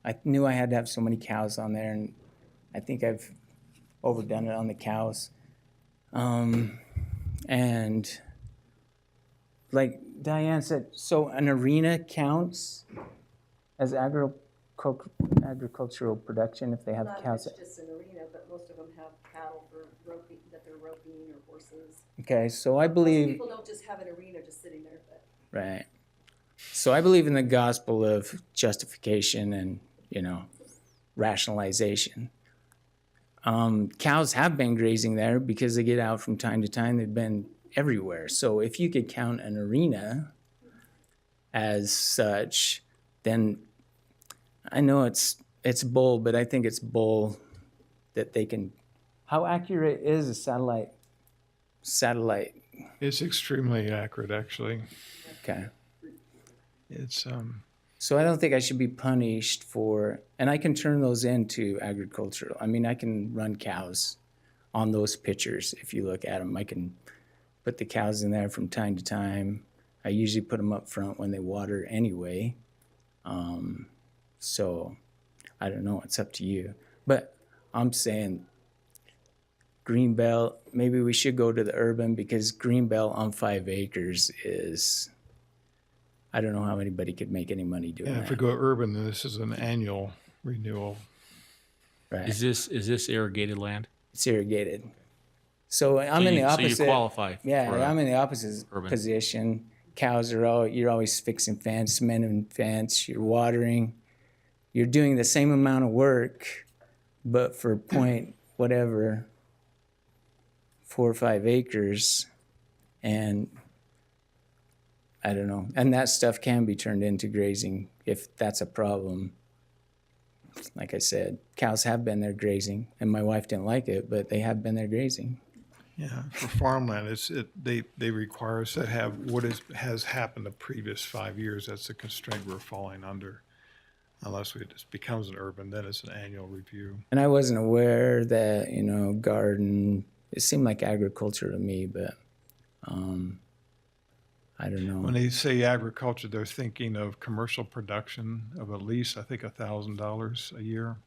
I knew I had to have so many cows on there, and I think I've overdone it on the cows. And like Diane said, so an arena counts as agricultural production if they have cows. Not just an arena, but most of them have cattle for roping, that they're roping, or horses. Okay, so I believe. Most people don't just have an arena just sitting there, but. Right. So I believe in the gospel of justification and, rationalization. Cows have been grazing there because they get out from time to time. They've been everywhere. So if you could count an arena as such, then I know it's bull, but I think it's bull that they can. How accurate is a satellite? It's extremely accurate, actually. Okay. It's, So I don't think I should be punished and I can turn those into agricultural. I mean, I can run cows on those pictures. If you look at them, I can put the cows in there from time to time. I usually put them up front when they water anyway. So I don't know, it's up to you. But I'm saying Greenbelt, maybe we should go to the urban, because Greenbelt on 5 acres is, I don't know how anybody could make any money doing and that. if we go urban, then this is an annual renewal. Right. Is this irrigated land? It's irrigated. So I'm in the opposite. So you qualify. Yeah, for I'm in the opposite urban. position. Cows you're always fixing fence, cementing fence, you're watering. You're doing the same amount of work, but for point whatever, 4 or 5 acres, and I don't know. And that stuff can be turned into grazing if that's a problem. Like I said, cows have been there grazing, and my wife didn't like it, but they have been there grazing. Yeah, for farmland, they require us to have what has happened the previous 5 years. That's the constraint we're falling under. Unless it just becomes an urban, then it's an annual review. And I wasn't aware that, garden, it seemed like agriculture to me, but I don't know. When they say agriculture, they're thinking of commercial production of at least, I think, $1,000 a year.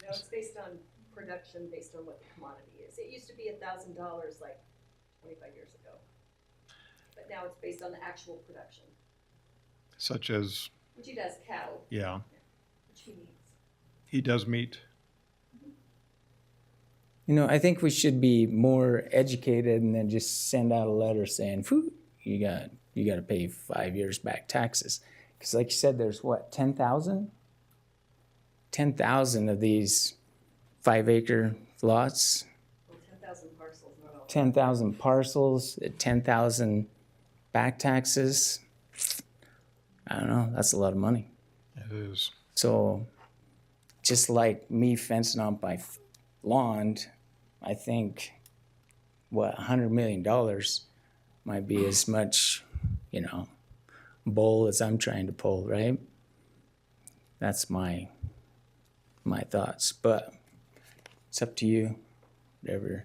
No, it's based on production, based on what the commodity is. It used to be $1,000 like 25 years ago. But now it's based on the actual production, Such as, which he does cow, yeah, which he needs. he does meat. I think we should be more educated and then just send out a letter saying, "Phew, you got to pay 5 years back taxes." Because like you said, there's what, 10,000? 10,000 of these 5 acre lots. 10,000 parcels, not all. 10,000 parcels, 10,000 back taxes. I don't know, that's a lot of money. It is. So just like me fencing on my lawn, I think, $100 million might be as much, bull as I'm trying to pull, right? That's my thoughts, but it's up to you, whatever.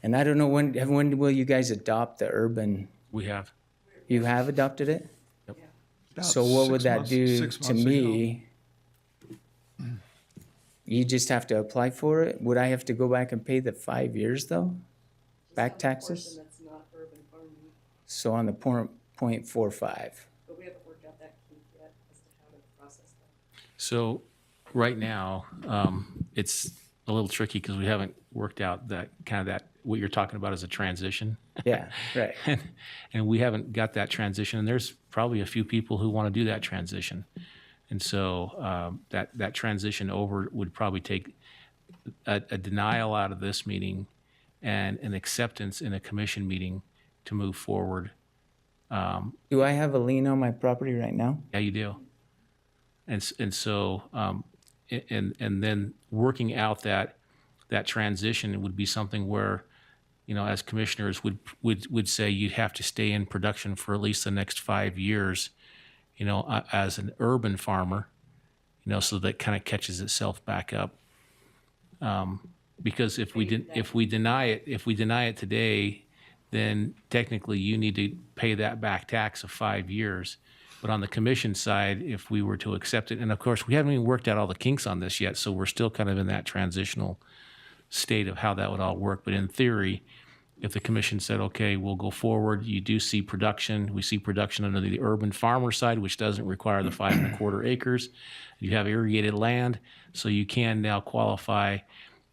And I don't know when will you guys adopt the urban? We have. You have adopted it? About So what would 6 that months- do 6 to months ago. me? You just have to apply for it? Would I have to go back and pay the 5 years though? Back taxes? That's not urban farming, So on the 0.45. but we haven't worked out that key yet as to how to process that. So right now, it's a little tricky because we haven't worked out that kind of that, what you're talking about as a transition. Yeah, right. And we haven't got that transition, and there's probably a few people who want to do that transition. And so that transition over would probably take a denial out of this meeting and an acceptance in a commission meeting to move forward. Do I have a lien on my property right now? Yeah, you do. And so and then working out that transition would be something where, you know, as commissioners would say you'd have to stay in production for at least the next 5 years, you know, as an urban farmer, you know, so that kind of catches itself back up. Because if we deny it today, then technically you need to pay that back tax of 5 years. But on the commission side, if we were to accept it, and of course we haven't even worked out all the kinks on this yet, so we're still kind of in that transitional state of how that would all work. But in theory, if the commission said, okay, we'll go forward, you do see production, we see production under the urban farmer side, which doesn't require the 5 1/4 acres. You have irrigated land, so you can now qualify.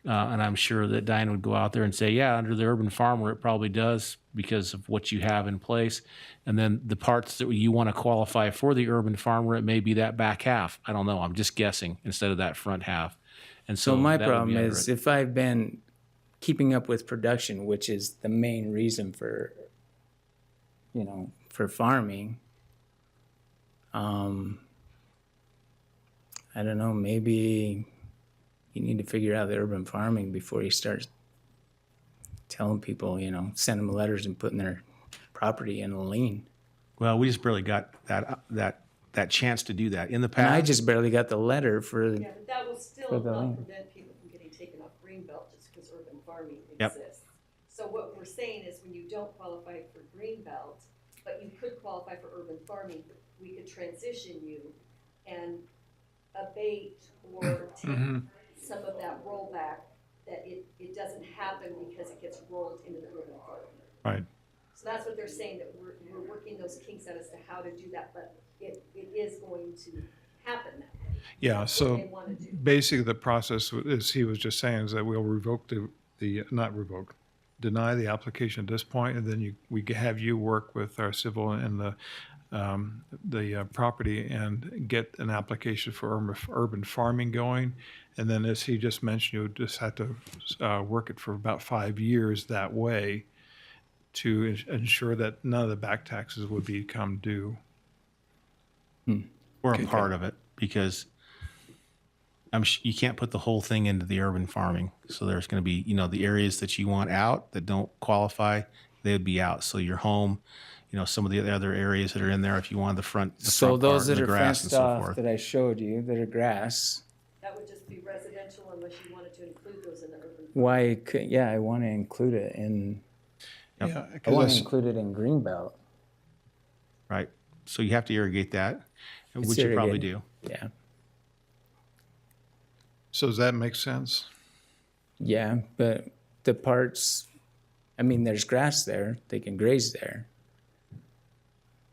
And I'm sure that Diane would go out there and say, yeah, under the urban farmer, it probably does because of what you have in place. And then the parts that you want to qualify for the urban farmer, it may be that back half. I don't know. I'm just guessing instead of that front half. And so So my that would be problem under is it. if I've been keeping up with production, which is the main reason for, you know, for farming, I don't know, maybe you need to figure out the urban farming before you start telling people, you know, send them letters and putting their property in a lien. Well, we just barely got that chance to do that in the And past. I just barely got the letter for, Yeah, but that will still For the not land. prevent people from getting taken off Greenbelt just because urban farming Yep. exists. So what we're saying is when you don't qualify for Greenbelt, but you could qualify for urban farming, we could transition you and abate or take some of that rollback, that it doesn't happen because it gets rolled into the urban farming. Right. So that's what they're saying, that we're working those kinks out as to how to do that, but it is going to happen that way. Yeah, What so they wanna do. basically the process, as he was just saying, is that we'll revoke not revoke, deny the application at this point, and then we have you work with our civil and the property and get an application for urban farming going. And then as he just mentioned, you just have to work it for about 5 years that way to ensure that none of the back taxes would become due. Or a part of it, because you can't put the whole thing into the urban farming. So there's going to be, you know, the areas that you want out that don't qualify, they would be out. So your home, you know, some of the other areas that are in there, if you want the front so those part and that the are grass and fenced so off forth. that I showed you, that are grass, That would just be residential unless you wanted to include those in the urban. why could, yeah, I want to include it in, Yeah, I want to because include it in Greenbelt. Right. So you have to irrigate that, It's which you probably irrigated. do. Yeah. so does that make sense? Yeah, but the parts, I mean, there's grass there, they can graze there.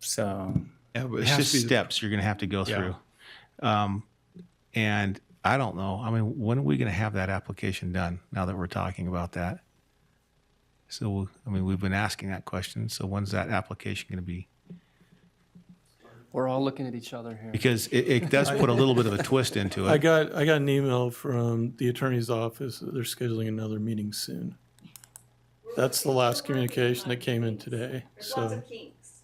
So, Yeah, but it It's has just to be steps you're going to have to go Yeah. through. And I don't know. I mean, when are we going to have that application done now that we're talking about that? So, I mean, we've been asking that question. So when's that application going to be? We're all looking at each other here. Because it does put a little bit of a twist into I it. got an email from the attorney's office that they're scheduling another meeting soon. That's the last communication that came in today. There's lots So of kinks,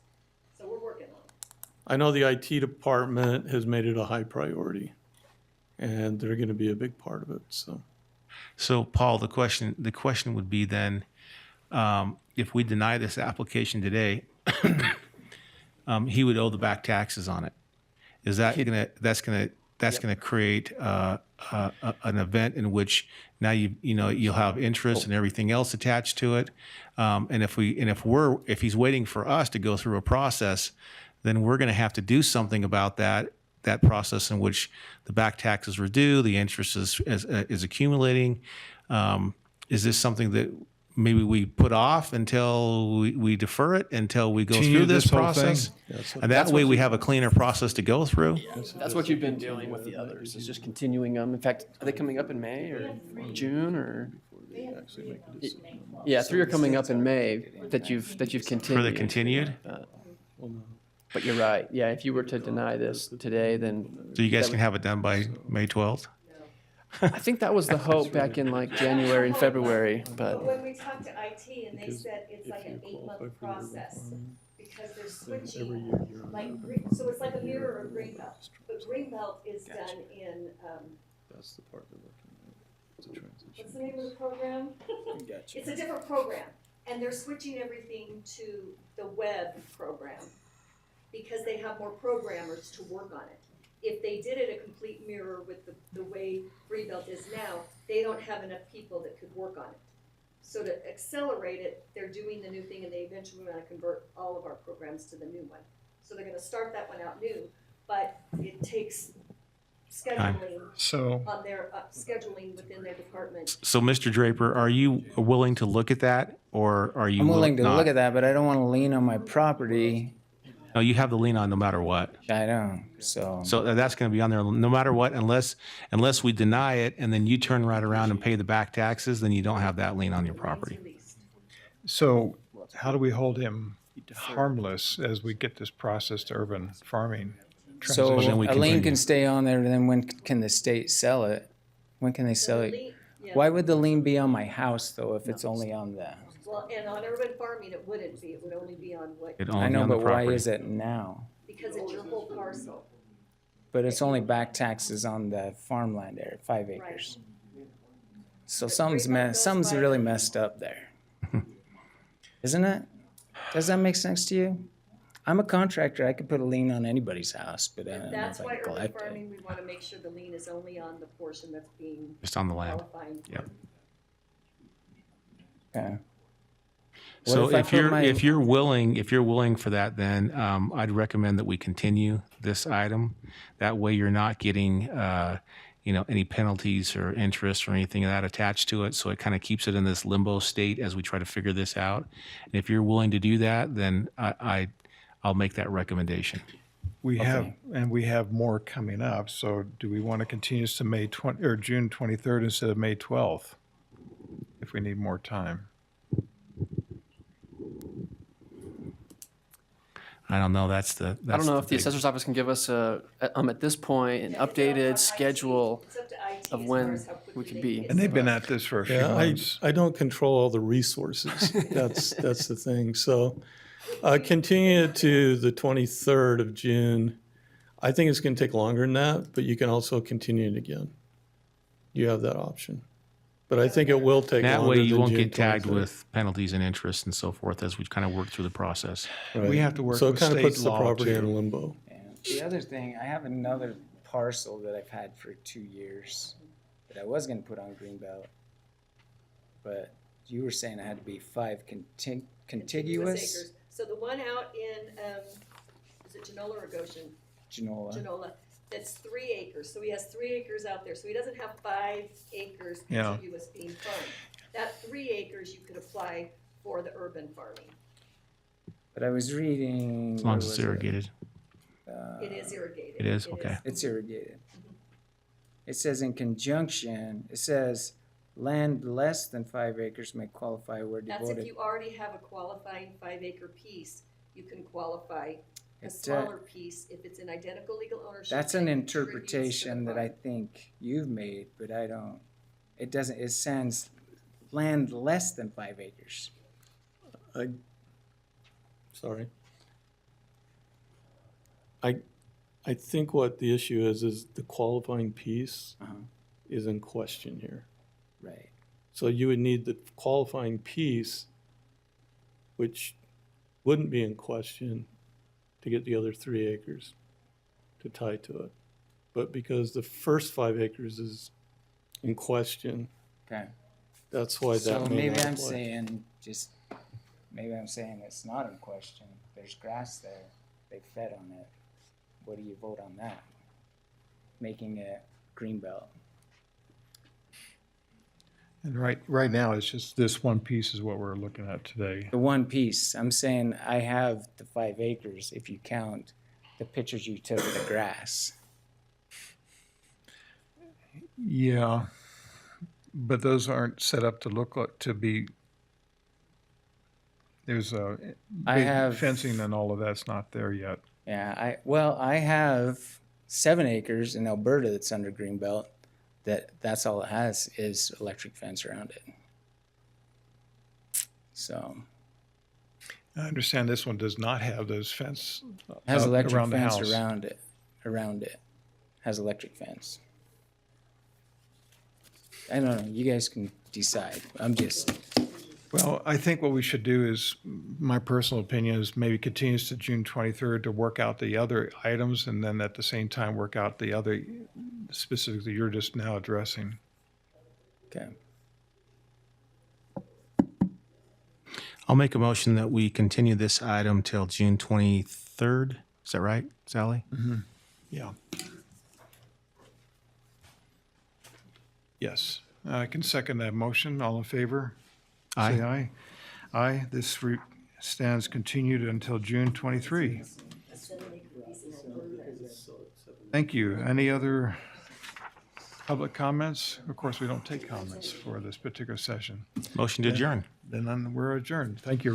so we're working on it. I know the IT department has made it a high priority, and they're going to be a big part of it. So Paul, the question would be then, if we deny this application today, he would owe the back taxes on it. Is that that's gonna create an event in which now you'll have interest and everything else attached to it. And if he's waiting for us to go through a process, then we're going to have to do something about that process in which the back taxes are due, the interest is accumulating. Is this something that maybe we put off until we defer it until we go Continue through this this whole process? thing? And that way we have a cleaner process to go through? That's what you've been doing with the others, is just continuing them. In fact, are they coming up in May or June or? actually make a decision. Yeah, 3 are coming up in May that you've For the continued. continued? Well, no. But you're right. Yeah, if you were to deny this today, then So you guys can have it done by May 12th? I think that was the hope back in like January and February. But When we talked to IT and they Because said it's like an if you qualify 8-month for urban process farming, because they're then every switching, year you're on like, urban. so it's like a mirror of Greenbelt. But Greenbelt is done in, That's the part they're looking at. It's a transition. what's the name of the program? It's a different program, and they're switching everything to the web program because they have more programmers to work on it. If they did it a complete mirror with the way Greenbelt is now, they don't have enough people that could work on it. So to accelerate it, they're doing the new thing, and they eventually want to convert all of our programs to the new one. So they're going to start that one out new, but it takes scheduling So, on their scheduling within their department. So, Mr. Draper, are you willing to look at that, or are you I'm willing to not? look at that, but I don't want to lean on my property. No, you have the lien on no matter what. I don't, so. So that's going to be on there no matter what, unless we deny it and then you turn right around and pay the back taxes, then you don't have that lien on your property. so how do we hold him harmless as we get this process to urban farming So transition? then we a lien continue. can stay on there, then when can the state sell it? When can they sell it? Yeah. Why would the lien be on my house though if it's only on the? Well, and on urban farming, it wouldn't be. It would only be on what, It I only be know, on the but why property. is it now? because it's your whole parcel. But it's only back taxes on the farmland area, 5 acres. So something's really messed up there. Isn't it? Does that make sense to you? I'm a contractor, I could put a lien on anybody's house, but I don't know That's if I why can urban collect it. farming, we want to make sure the lien is only on the portion that's being Just on the land. qualifying. Yep. Okay. So What if I put my- if you're willing for that, then I'd recommend that we continue this item. That way, you're not getting any penalties or interest or anything of that attached to it. So it kind of keeps it in this limbo state as we try to figure this out. And if you're willing to do that, then I'll make that recommendation. We have more coming up, so do we want to continue this to May 20, or June 23rd instead of May 12th? If we need more time. I don't know. That's I don't know if the big- assessor's office can give us at this point an updated schedule It's up to IT of as far when as how quickly we could they be. can get And they've stuff. been at this for a few Yeah, months. I don't control all the resources. That's the thing. So continue it to the 23rd of June. I think it's going to take longer than that, but you can also continue it again. You have that option. But I think it will take That longer way, you than won't June get tagged 23rd. with penalties and interest and so forth as we kind of work through the process. Right. We have to work So it with kind of state puts the law, property too. in limbo. And the other thing, I have another parcel that I've had for 2 years that I was gonna put on Greenbelt. But you were saying I had to be 5 contiguous? acres. So the one out in, is it Genola or Goshen? Genola. Genola, that's 3 acres. So he has 3 acres out there. So he doesn't have 5 acres Yeah. contiguous being farmed. That 3 acres you could apply for the urban farming. But I was reading. As long as where it's was it? irrigated. It is irrigated. It is? Okay. It's irrigated. It says in conjunction, it says land less than 5 acres may qualify where That's if devoted. you already have a qualifying 5-acre piece, you can qualify a It, smaller piece if it's in identical legal ownership. That's an and contributes to the interpretation that I farm. think you've made, but I don't, it doesn't, it says land less than 5 acres. Sorry. I think what the issue is the qualifying piece is in question here. Right. So you would need the qualifying piece, which wouldn't be in question, to get the other 3 acres to tie to it. But because the first 5 acres is in question, Okay. that's why So that may maybe not I'm apply. saying maybe I'm saying it's not in question. There's grass there. They fed on it. What do you vote on that? Making it greenbelt. And right now, it's just this one piece is what we're looking at today. The one piece, I'm saying I have the 5 acres if you count the pictures you took of the grass. Yeah. But those aren't set up to look like, to be, there's a I big have- fencing and all of that's not there yet. Yeah, I have 7 acres in Alberta that's under Greenbelt. That's all it has is electric fence around it. So I understand this one does not have those fence it has electric around the fence house. around it. Around it has electric fence. I don't know. You guys can decide. I'm just. Well, I think what we should do is, my personal opinion is maybe continues to June 23rd to work out the other items and then at the same time work out the other specifically you're just now addressing. Okay. I'll make a motion that we continue this item till June 23rd. Is that right, Sally? Yeah. Yes, I can second that motion. All in favor? Aye. Say aye. Aye. This stands continued until June 23. Thank you. Any other public comments? Of course, we don't take comments for this particular session. Motion to adjourn. Then we're adjourned. Thank you.